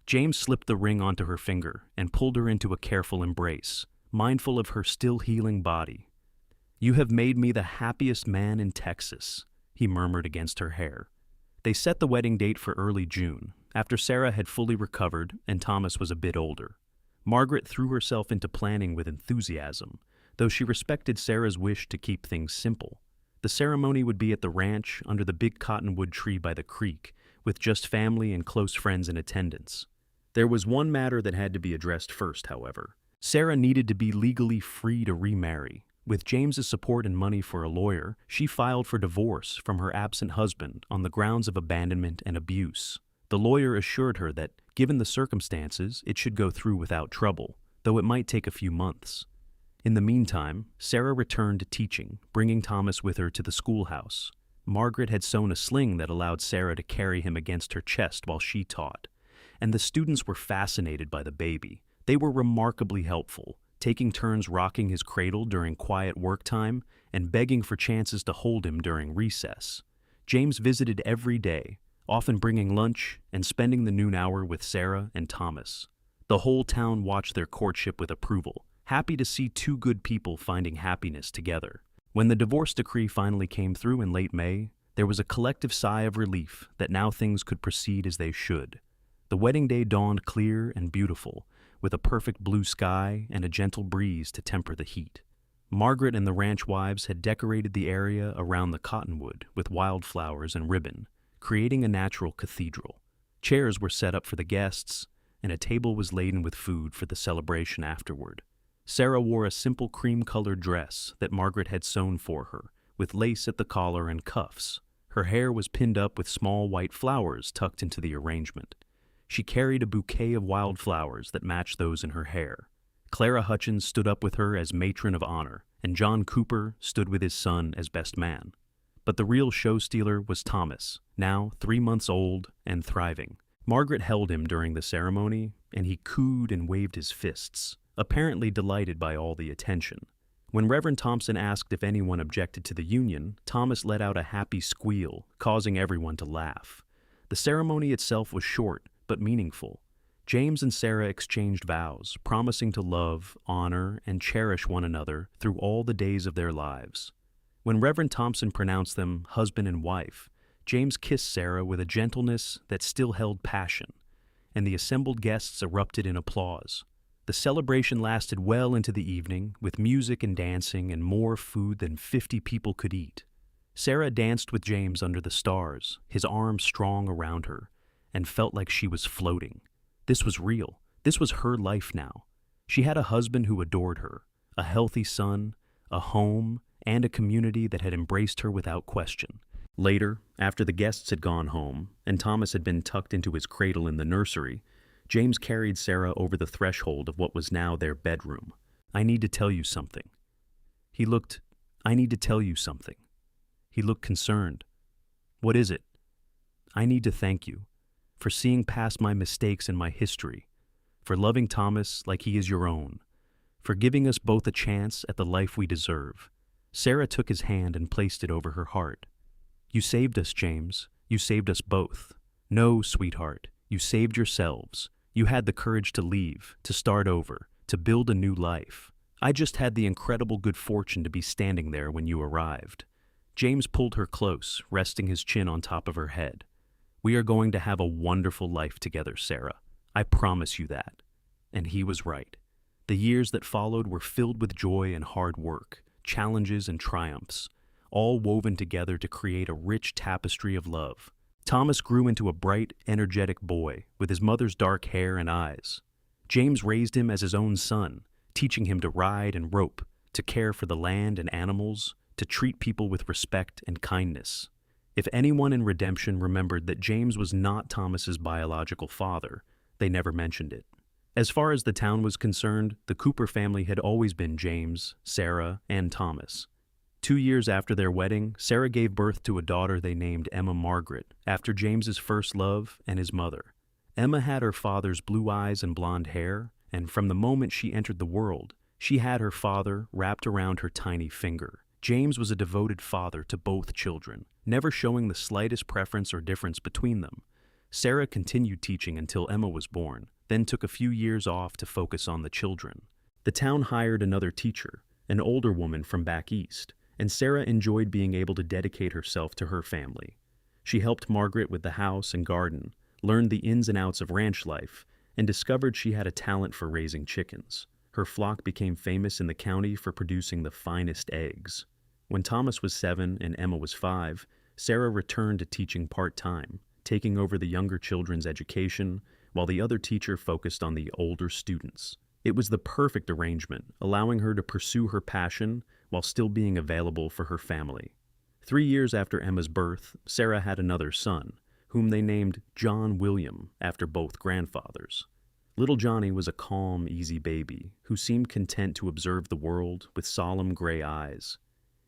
James slipped the ring onto her finger and pulled her into a careful embrace, mindful of her still healing body. "You have made me the happiest man in Texas," he murmured against her hair. They set the wedding date for early June, after Sarah had fully recovered and Thomas was a bit older. Margaret threw herself into planning with enthusiasm, though she respected Sarah's wish to keep things simple. The ceremony would be at the ranch under the big cottonwood tree by the creek, with just family and close friends in attendance. There was one matter that had to be addressed first, however. Sarah needed to be legally free to remarry. With James's support and money for a lawyer, she filed for divorce from her absent husband on the grounds of abandonment and abuse. The lawyer assured her that, given the circumstances, it should go through without trouble, though it might take a few months. In the meantime, Sarah returned to teaching, bringing Thomas with her to the schoolhouse. Margaret had sewn a sling that allowed Sarah to carry him against her chest while she taught, and the students were fascinated by the baby. They were remarkably helpful, taking turns rocking his cradle during quiet work time and begging for chances to hold him during recess. James visited every day, often bringing lunch and spending the noon hour with Sarah and Thomas. The whole town watched their courtship with approval, happy to see two good people finding happiness together. When the divorce decree finally came through in late May, there was a collective sigh of relief that now things could proceed as they should. The wedding day dawned clear and beautiful, with a perfect blue sky and a gentle breeze to temper the heat. Margaret and the ranch wives had decorated the area around the cottonwood with wildflowers and ribbon, creating a natural cathedral. Chairs were set up for the guests, and a table was laden with food for the celebration afterward. Sarah wore a simple cream-colored dress that Margaret had sewn for her, with lace at the collar and cuffs. Her hair was pinned up with small white flowers tucked into the arrangement. She carried a bouquet of wildflowers that matched those in her hair. Clara Hutchins stood up with her as matron of honor, and John Cooper stood with his son as best man. But the real show-stealer was Thomas, now 3 months old and thriving. Margaret held him during the ceremony, and he cooed and waved his fists, apparently delighted by all the attention. When Reverend Thompson asked if anyone objected to the union, Thomas let out a happy squeal, causing everyone to laugh. The ceremony itself was short, but meaningful. James and Sarah exchanged vows, promising to love, honor, and cherish one another through all the days of their lives. When Reverend Thompson pronounced them husband and wife, James kissed Sarah with a gentleness that still held passion, and the assembled guests erupted in applause. The celebration lasted well into the evening, with music and dancing and more food than 50 people could eat. Sarah danced with James under the stars, his arms strong around her, and felt like she was floating. This was real. This was her life now. She had a husband who adored her, a healthy son, a home, and a community that had embraced her without question. Later, after the guests had gone home, and Thomas had been tucked into his cradle in the nursery, James carried Sarah over the threshold of what was now their bedroom. "I need to tell you something." I need to tell you something. He looked concerned. "What is it?" "I need to thank you for seeing past my mistakes and my history, for loving Thomas like he is your own, for giving us both a chance at the life we deserve." Sarah took his hand and placed it over her heart. "You saved us, James. You saved us both. No, sweetheart, you saved yourselves. You had the courage to leave, to start over, to build a new life. I just had the incredible good fortune to be standing there when you arrived." James pulled her close, resting his chin on top of her head. "We are going to have a wonderful life together, Sarah. I promise you that." And he was right. The years that followed were filled with joy and hard work, challenges and triumphs, all woven together to create a rich tapestry of love. Thomas grew into a bright, energetic boy with his mother's dark hair and eyes. James raised him as his own son, teaching him to ride and rope, to care for the land and animals, to treat people with respect and kindness. If anyone in Redemption remembered that James was not Thomas's biological father, they never mentioned it. As far as the town was concerned, the Cooper family had always been James, Sarah, and Thomas. 2 years after their wedding, Sarah gave birth to a daughter they named Emma Margaret, after James's first love and his mother. Emma had her father's blue eyes and blonde hair, and from the moment she entered the world, she had her father wrapped around her tiny finger. James was a devoted father to both children, never showing the slightest preference or difference between them. Sarah continued teaching until Emma was born, then took a few years off to focus on the children. The town hired another teacher, an older woman from back east, and Sarah enjoyed being able to dedicate herself to her family. She helped Margaret with the house and garden, learned the ins and outs of ranch life, and discovered she had a talent for raising chickens. Her flock became famous in the county for producing the finest eggs. When Thomas was 7 and Emma was 5, Sarah returned to teaching part-time, taking over the younger children's education, while the other teacher focused on the older students. It was the perfect arrangement, allowing her to pursue her passion while still being available for her family. 3 years after Emma's birth, Sarah had another son, whom they named John William after both grandfathers. Little Johnny was a calm, easy baby who seemed content to observe the world with solemn gray eyes.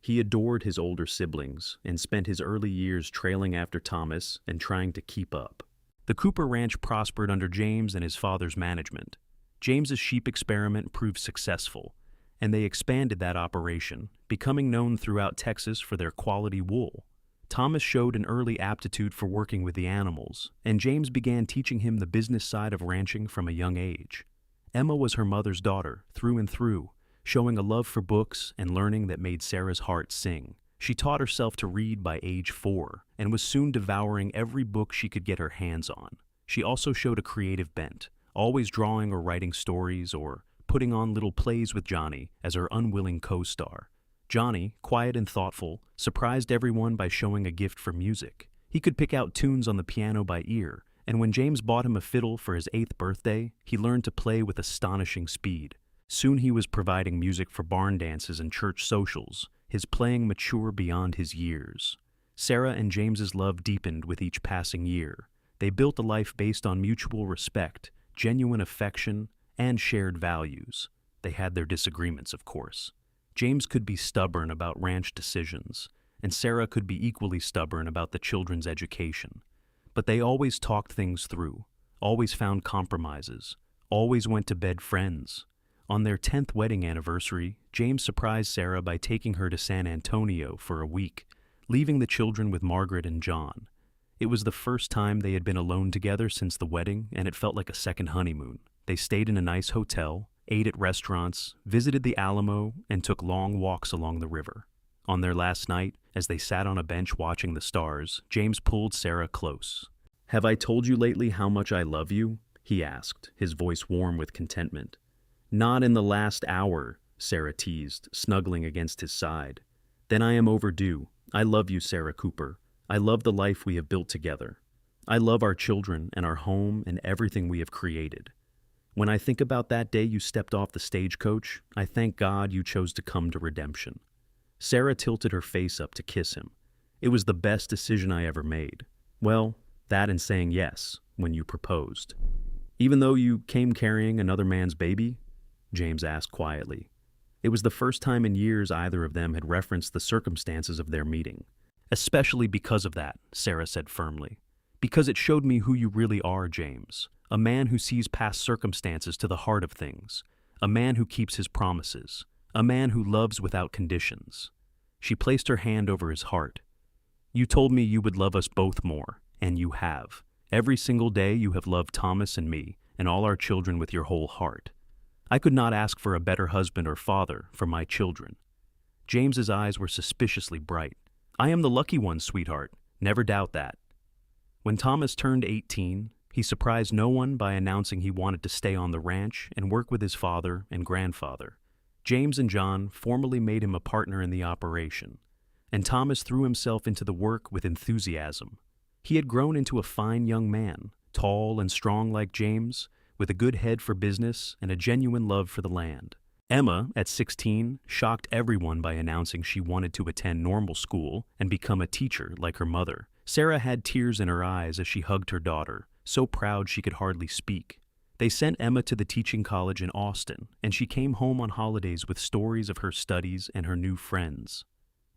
He adored his older siblings and spent his early years trailing after Thomas and trying to keep up. The Cooper Ranch prospered under James and his father's management. James's sheep experiment proved successful, and they expanded that operation, becoming known throughout Texas for their quality wool. Thomas showed an early aptitude for working with the animals, and James began teaching him the business side of ranching from a young age. Emma was her mother's daughter, through and through, showing a love for books and learning that made Sarah's heart sing. She taught herself to read by age 4, and was soon devouring every book she could get her hands on. She also showed a creative bent, always drawing or writing stories or putting on little plays with Johnny as her unwilling co-star. Johnny, quiet and thoughtful, surprised everyone by showing a gift for music. He could pick out tunes on the piano by ear, and when James bought him a fiddle for his 8th birthday, he learned to play with astonishing speed. Soon he was providing music for barn dances and church socials, his playing mature beyond his years. Sarah and James's love deepened with each passing year. They built a life based on mutual respect, genuine affection, and shared values. They had their disagreements, of course. James could be stubborn about ranch decisions, and Sarah could be equally stubborn about the children's education. But they always talked things through, always found compromises, always went to bed friends. On their 10th wedding anniversary, James surprised Sarah by taking her to San Antonio for a week, leaving the children with Margaret and John. It was the first time they had been alone together since the wedding, and it felt like a second honeymoon. They stayed in a nice hotel, ate at restaurants, visited the Alamo, and took long walks along the river. On their last night, as they sat on a bench watching the stars, James pulled Sarah close. "Have I told you lately how much I love you?" he asked, his voice warm with contentment. "Not in the last hour," Sarah teased, snuggling against his side. "Then I am overdue. I love you, Sarah Cooper. I love the life we have built together. I love our children and our home and everything we have created. When I think about that day you stepped off the stagecoach, I thank God you chose to come to Redemption." Sarah tilted her face up to kiss him. "It was the best decision I ever made. Well, that and saying yes when you proposed." "Even though you came carrying another man's baby?" James asked quietly. It was the first time in years either of them had referenced the circumstances of their meeting. "Especially because of that," Sarah said firmly. "Because it showed me who you really are, James. A man who sees past circumstances to the heart of things. A man who keeps his promises. A man who loves without conditions." She placed her hand over his heart. "You told me you would love us both more, and you have. Every single day you have loved Thomas and me, and all our children with your whole heart. I could not ask for a better husband or father for my children." James's eyes were suspiciously bright. "I am the lucky one, sweetheart. Never doubt that." When Thomas turned 18, he surprised no one by announcing he wanted to stay on the ranch and work with his father and grandfather. James and John formally made him a partner in the operation, and Thomas threw himself into the work with enthusiasm. He had grown into a fine young man, tall and strong like James, with a good head for business and a genuine love for the land. Emma, at 16, shocked everyone by announcing she wanted to attend normal school and become a teacher like her mother. Sarah had tears in her eyes as she hugged her daughter, so proud she could hardly speak. They sent Emma to the teaching college in Austin, and she came home on holidays with stories of her studies and her new friends.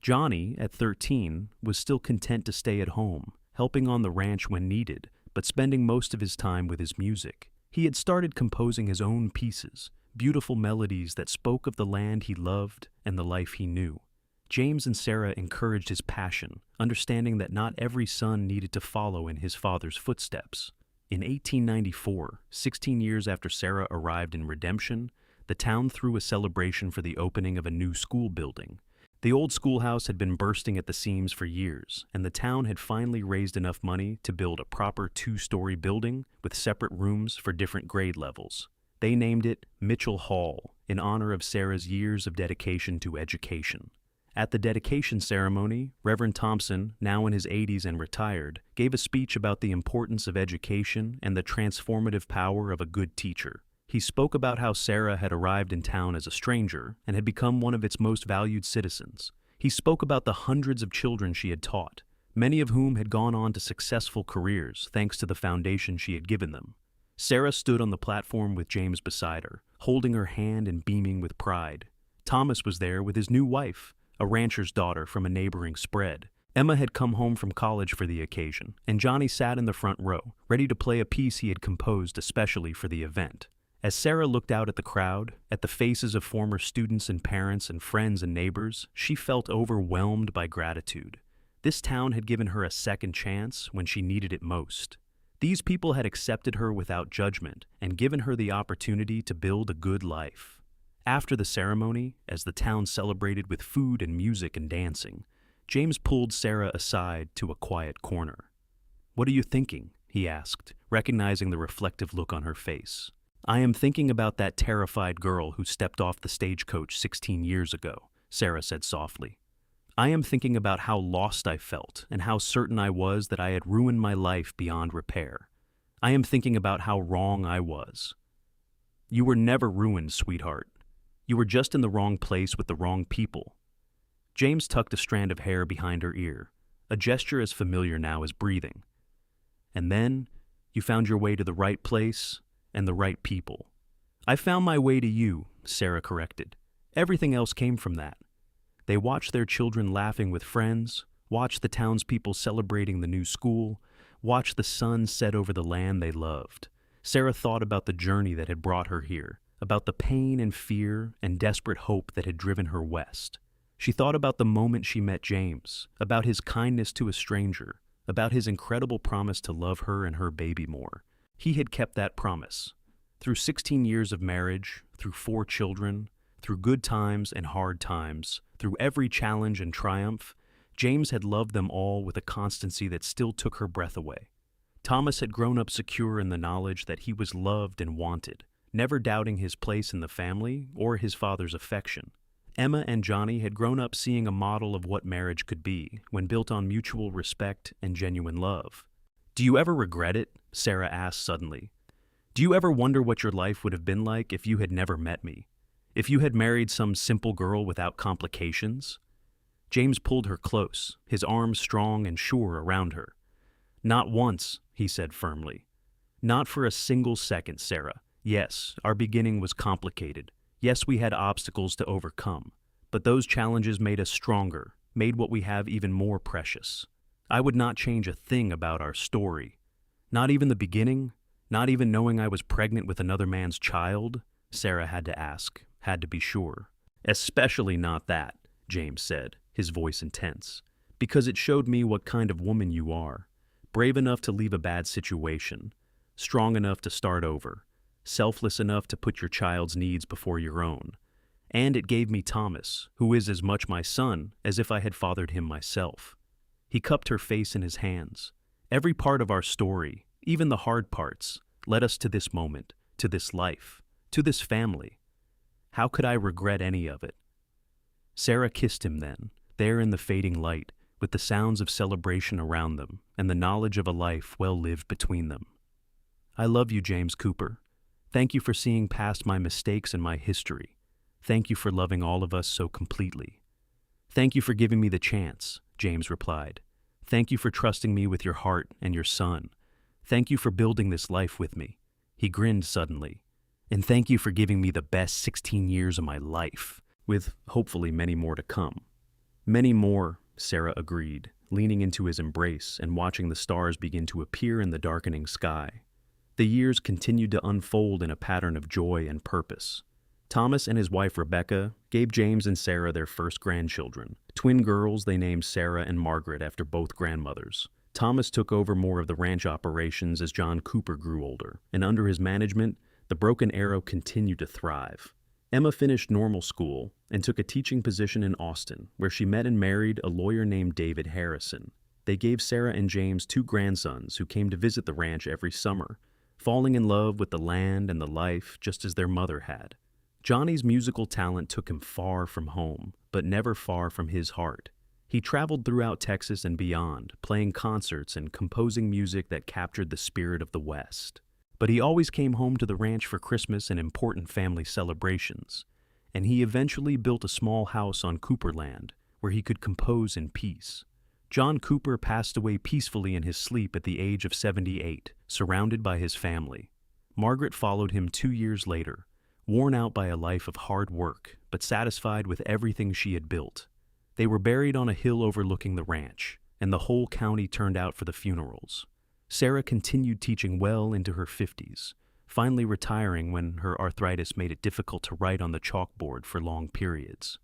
Johnny, at 13, was still content to stay at home, helping on the ranch when needed, but spending most of his time with his music. He had started composing his own pieces, beautiful melodies that spoke of the land he loved and the life he knew. James and Sarah encouraged his passion, understanding that not every son needed to follow in his father's footsteps. In 1894, 16 years after Sarah arrived in Redemption, the town threw a celebration for the opening of a new school building. The old schoolhouse had been bursting at the seams for years, and the town had finally raised enough money to build a proper 2-story building with separate rooms for different grade levels. They named it Mitchell Hall in honor of Sarah's years of dedication to education. At the dedication ceremony, Reverend Thompson, now in his 80s and retired, gave a speech about the importance of education and the transformative power of a good teacher. He spoke about how Sarah had arrived in town as a stranger and had become one of its most valued citizens. He spoke about the hundreds of children she had taught, many of whom had gone on to successful careers thanks to the foundation she had given them. Sarah stood on the platform with James beside her, holding her hand and beaming with pride. Thomas was there with his new wife, a rancher's daughter from a neighboring spread. Emma had come home from college for the occasion, and Johnny sat in the front row, ready to play a piece he had composed especially for the event. As Sarah looked out at the crowd, at the faces of former students and parents and friends and neighbors, she felt overwhelmed by gratitude. This town had given her a second chance when she needed it most. These people had accepted her without judgment and given her the opportunity to build a good life. After the ceremony, as the town celebrated with food and music and dancing, James pulled Sarah aside to a quiet corner. "What are you thinking?" he asked, recognizing the reflective look on her face. "I am thinking about that terrified girl who stepped off the stagecoach 16 years ago," Sarah said softly. "I am thinking about how lost I felt and how certain I was that I had ruined my life beyond repair. I am thinking about how wrong I was." "You were never ruined, sweetheart. You were just in the wrong place with the wrong people." James tucked a strand of hair behind her ear, a gesture as familiar now as breathing. "And then, you found your way to the right place and the right people." "I found my way to you," Sarah corrected. "Everything else came from that." They watched their children laughing with friends, watched the townspeople celebrating the new school, watched the sun set over the land they loved. Sarah thought about the journey that had brought her here, about the pain and fear and desperate hope that had driven her west. She thought about the moment she met James, about his kindness to a stranger, about his incredible promise to love her and her baby more. He had kept that promise. Through 16 years of marriage, through 4 children, through good times and hard times, through every challenge and triumph, James had loved them all with a constancy that still took her breath away. Thomas had grown up secure in the knowledge that he was loved and wanted, never doubting his place in the family or his father's affection. Emma and Johnny had grown up seeing a model of what marriage could be when built on mutual respect and genuine love. "Do you ever regret it?" Sarah asked suddenly. "Do you ever wonder what your life would have been like if you had never met me? If you had married some simple girl without complications?" James pulled her close, his arms strong and sure around her. "Not once," he said firmly. "Not for a single second, Sarah. Yes, our beginning was complicated. Yes, we had obstacles to overcome. But those challenges made us stronger, made what we have even more precious. I would not change a thing about our story. Not even the beginning, not even knowing I was pregnant with another man's child," Sarah had to ask, had to be sure. "Especially not that," James said, his voice intense, "because it showed me what kind of woman you are. Brave enough to leave a bad situation, strong enough to start over, selfless enough to put your child's needs before your own. And it gave me Thomas, who is as much my son as if I had fathered him myself." He cupped her face in his hands. "Every part of our story, even the hard parts, led us to this moment, to this life, to this family. How could I regret any of it?" Sarah kissed him then, there in the fading light, with the sounds of celebration around them and the knowledge of a life well lived between them. "I love you, James Cooper. Thank you for seeing past my mistakes and my history. Thank you for loving all of us so completely." "Thank you for giving me the chance," James replied. "Thank you for trusting me with your heart and your son. Thank you for building this life with me." He grinned suddenly. "And thank you for giving me the best 16 years of my life," with hopefully many more to come. "Many more," Sarah agreed, leaning into his embrace and watching the stars begin to appear in the darkening sky. The years continued to unfold in a pattern of joy and purpose. Thomas and his wife Rebecca gave James and Sarah their first grandchildren, twin girls they named Sarah and Margaret after both grandmothers. Thomas took over more of the ranch operations as John Cooper grew older, and under his management, the Broken Arrow continued to thrive. Emma finished normal school and took a teaching position in Austin, where she met and married a lawyer named David Harrison. They gave Sarah and James two grandsons who came to visit the ranch every summer, falling in love with the land and the life just as their mother had. Johnny's musical talent took him far from home, but never far from his heart. He traveled throughout Texas and beyond, playing concerts and composing music that captured the spirit of the West. But he always came home to the ranch for Christmas and important family celebrations, and he eventually built a small house on Cooper land where he could compose in peace. John Cooper passed away peacefully in his sleep at the age of 78, surrounded by his family. Margaret followed him 2 years later, worn out by a life of hard work, but satisfied with everything she had built. They were buried on a hill overlooking the ranch, and the whole county turned out for the funerals. Sarah continued teaching well into her 50s, finally retiring when her arthritis made it difficult to write on the chalkboard for long periods.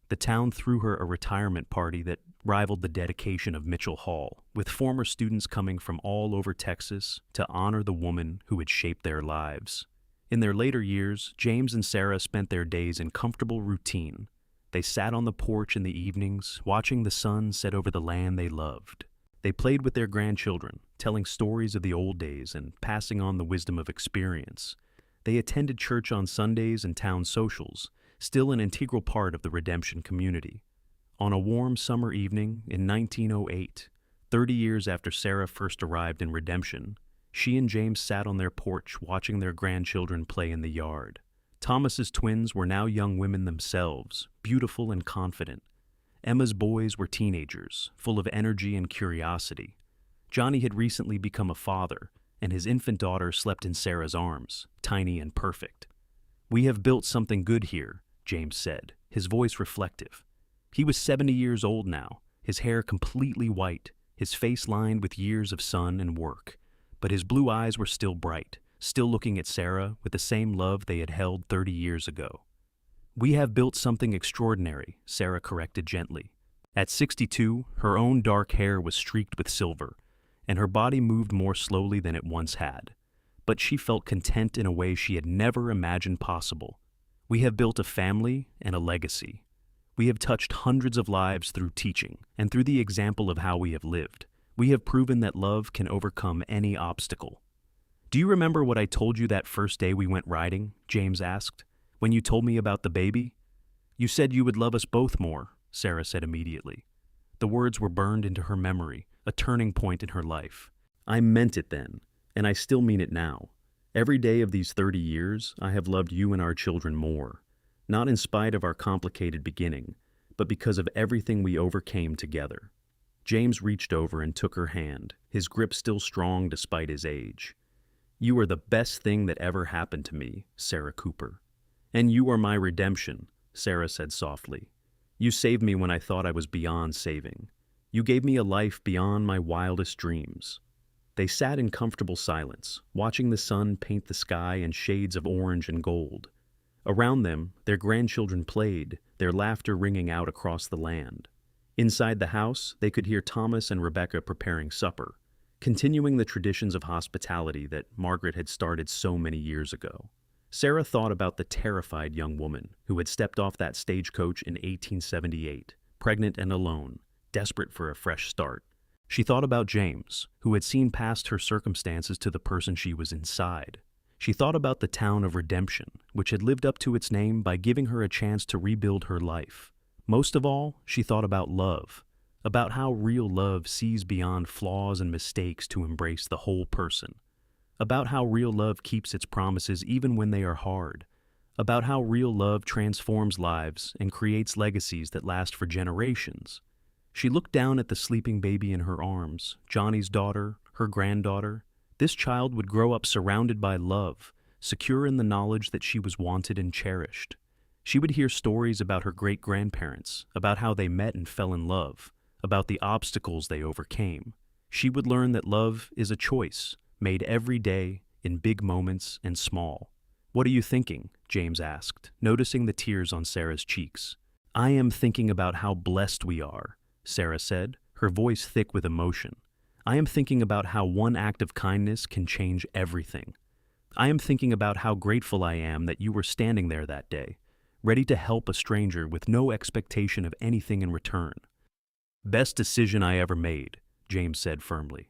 The town threw her a retirement party that rivaled the dedication of Mitchell Hall, with former students coming from all over Texas to honor the woman who had shaped their lives. In their later years, James and Sarah spent their days in comfortable routine. They sat on the porch in the evenings, watching the sun set over the land they loved. They played with their grandchildren, telling stories of the old days and passing on the wisdom of experience. They attended church on Sundays and town socials, still an integral part of the Redemption community. On a warm summer evening in 1908, 30 years after Sarah first arrived in Redemption, she and James sat on their porch watching their grandchildren play in the yard. Thomas's twins were now young women themselves, beautiful and confident. Emma's boys were teenagers, full of energy and curiosity. Johnny had recently become a father, and his infant daughter slept in Sarah's arms, tiny and perfect. "We have built something good here," James said, his voice reflective. He was 70 years old now, his hair completely white, his face lined with years of sun and work. But his blue eyes were still bright, still looking at Sarah with the same love they had held 30 years ago. "We have built something extraordinary," Sarah corrected gently. At 62, her own dark hair was streaked with silver, and her body moved more slowly than it once had. But she felt content in a way she had never imagined possible. "We have built a family and a legacy. We have touched hundreds of lives through teaching and through the example of how we have lived. We have proven that love can overcome any obstacle." "Do you remember what I told you that first day we went riding?" James asked. "When you told me about the baby?" "You said you would love us both more," Sarah said immediately. The words were burned into her memory, a turning point in her life. "I meant it then, and I still mean it now. Every day of these 30 years, I have loved you and our children more, not in spite of our complicated beginning, but because of everything we overcame together." James reached over and took her hand, his grip still strong despite his age. "You are the best thing that ever happened to me, Sarah Cooper. And you are my redemption," Sarah said softly. "You saved me when I thought I was beyond saving. You gave me a life beyond my wildest dreams." They sat in comfortable silence, watching the sun paint the sky in shades of orange and gold. Around them, their grandchildren played, their laughter ringing out across the land. Inside the house, they could hear Thomas and Rebecca preparing supper, continuing the traditions of hospitality that Margaret had started so many years ago. Sarah thought about the terrified young woman who had stepped off that stagecoach in 1878, pregnant and alone, desperate for a fresh start. She thought about James, who had seen past her circumstances to the person she was inside. She thought about the town of Redemption, which had lived up to its name by giving her a chance to rebuild her life. Most of all, she thought about love, about how real love sees beyond flaws and mistakes to embrace the whole person, about how real love keeps its promises even when they are hard, about how real love transforms lives and creates legacies that last for generations. She looked down at the sleeping baby in her arms, Johnny's daughter, her granddaughter. This child would grow up surrounded by love, secure in the knowledge that she was wanted and cherished. She would hear stories about her great-grandparents, about how they met and fell in love, about the obstacles they overcame. She would learn that love is a choice, made every day, in big moments and small. "What are you thinking?" James asked, noticing the tears on Sarah's cheeks. "I am thinking about how blessed we are," Sarah said, her voice thick with emotion. "I am thinking about how one act of kindness can change everything. I am thinking about how grateful I am that you were standing there that day, ready to help a stranger with no expectation of anything in return." "Best decision I ever made," James said firmly.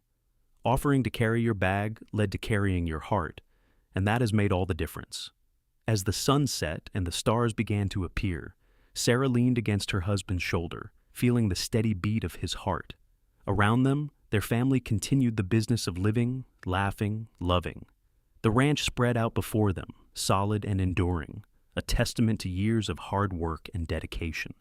"Offering to carry your bag led to carrying your heart, and that has made all the difference." As the sun set and the stars began to appear, Sarah leaned against her husband's shoulder, feeling the steady beat of his heart. Around them, their family continued the business of living, laughing, loving. The ranch spread out before them, solid and enduring, a testament to years of hard work and dedication.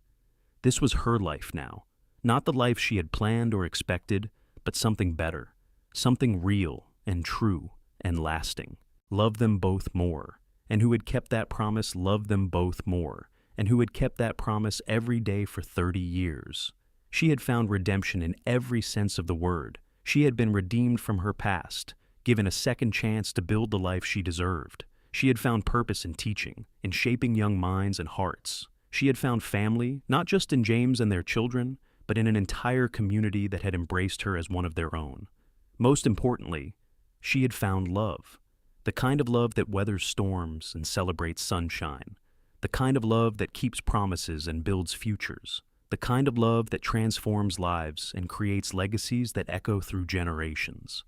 This was her life now, not the life she had planned or expected, but something better, something real and true and lasting. Love them both more, and who had kept that promise loved them both more, and who had kept that promise every day for 30 years. She had found redemption in every sense of the word. She had been redeemed from her past, given a second chance to build the life she deserved. She had found purpose in teaching, in shaping young minds and hearts. She had found family, not just in James and their children, but in an entire community that had embraced her as one of their own. Most importantly, she had found love. The kind of love that weathers storms and celebrates sunshine. The kind of love that keeps promises and builds futures. The kind of love that transforms lives and creates legacies that echo through generations.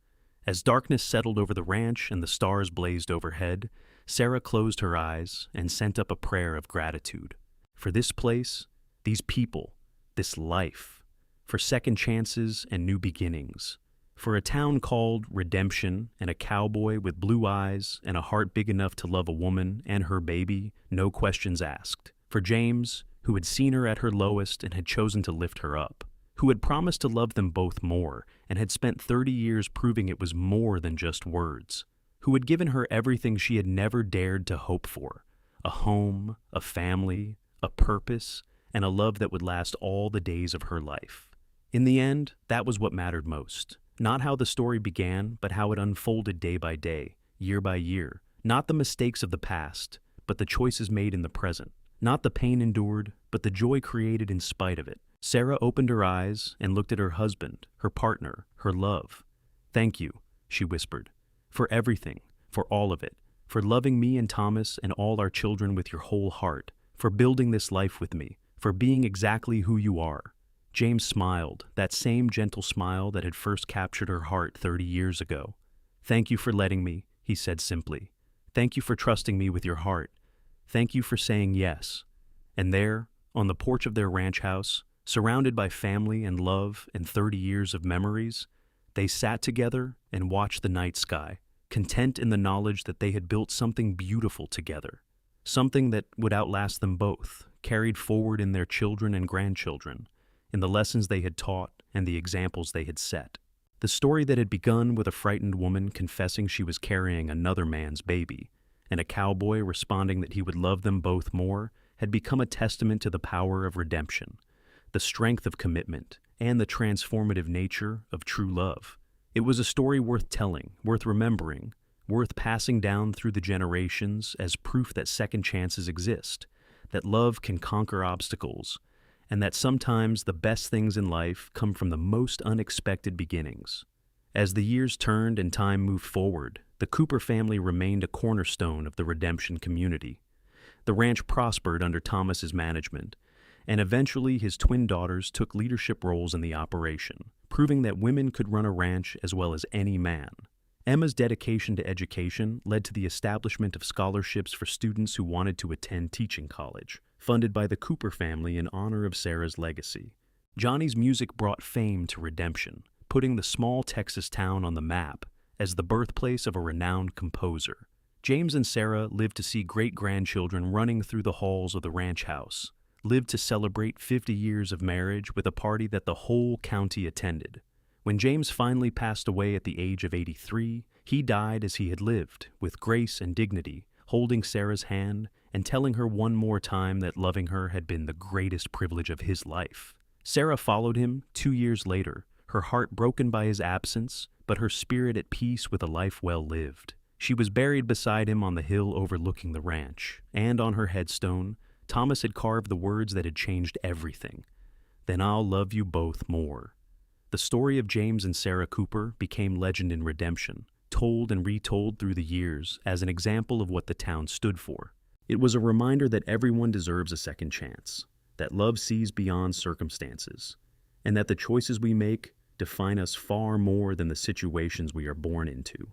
As darkness settled over the ranch and the stars blazed overhead, Sarah closed her eyes and sent up a prayer of gratitude. For this place, these people, this life. For second chances and new beginnings. For a town called Redemption and a cowboy with blue eyes and a heart big enough to love a woman and her baby, no questions asked. For James, who had seen her at her lowest and had chosen to lift her up. Who had promised to love them both more and had spent 30 years proving it was more than just words. Who had given her everything she had never dared to hope for. A home, a family, a purpose, and a love that would last all the days of her life. In the end, that was what mattered most. Not how the story began, but how it unfolded day by day, year by year. Not the mistakes of the past, but the choices made in the present. Not the pain endured, but the joy created in spite of it. Sarah opened her eyes and looked at her husband, her partner, her love. "Thank you," she whispered, "for everything, for all of it, for loving me and Thomas and all our children with your whole heart, for building this life with me, for being exactly who you are." James smiled, that same gentle smile that had first captured her heart 30 years ago. "Thank you for letting me," he said simply. "Thank you for trusting me with your heart. Thank you for saying yes." And there, on the porch of their ranch house, surrounded by family and love and 30 years of memories, they sat together and watched the night sky, content in the knowledge that they had built something beautiful together, something that would outlast them both, carried forward in their children and grandchildren, in the lessons they had taught and the examples they had set. The story that had begun with a frightened woman confessing she was carrying another man's baby, and a cowboy responding that he would love them both more, had become a testament to the power of redemption, the strength of commitment, and the transformative nature of true love. It was a story worth telling, worth remembering, worth passing down through the generations as proof that second chances exist, that love can conquer obstacles, and that sometimes the best things in life come from the most unexpected beginnings. As the years turned and time moved forward, the Cooper family remained a cornerstone of the Redemption community. The ranch prospered under Thomas's management, and eventually his twin daughters took leadership roles in the operation, proving that women could run a ranch as well as any man. Emma's dedication to education led to the establishment of scholarships for students who wanted to attend teaching college, funded by the Cooper family in honor of Sarah's legacy. Johnny's music brought fame to Redemption, putting the small Texas town on the map as the birthplace of a renowned composer. James and Sarah lived to see great-grandchildren running through the halls of the ranch house, lived to celebrate 50 years of marriage with a party that the whole county attended. When James finally passed away at the age of 83, he died as he had lived, with grace and dignity, holding Sarah's hand and telling her one more time that loving her had been the greatest privilege of his life. Sarah followed him 2 years later, her heart broken by his absence, but her spirit at peace with a life well lived. She was buried beside him on the hill overlooking the ranch, and on her headstone, Thomas had carved the words that had changed everything. "Then I'll love you both more." The story of James and Sarah Cooper became legend in redemption, told and retold through the years as an example of what the town stood for. It was a reminder that everyone deserves a second chance, that love sees beyond circumstances, and that the choices we make define us far more than the situations we are born into.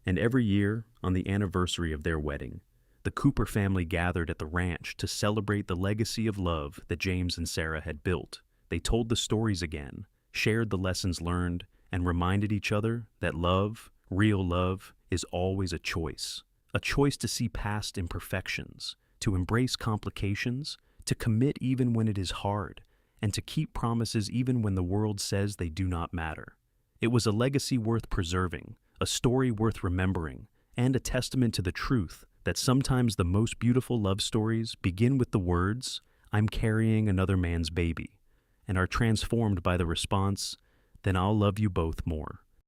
And every year, on the anniversary of their wedding, the Cooper family gathered at the ranch to celebrate the legacy of love that James and Sarah had built. They told the stories again, shared the lessons learned, and reminded each other that love, real love, is always a choice to see past imperfections, to embrace complications, to commit even when it is hard, and to keep promises even when the world says they do not matter. It was a legacy worth preserving, a story worth remembering, and a testament to the truth that sometimes the most beautiful love stories begin with the words, "I'm carrying another man's baby," and are transformed by the response, "Then I'll love you both more."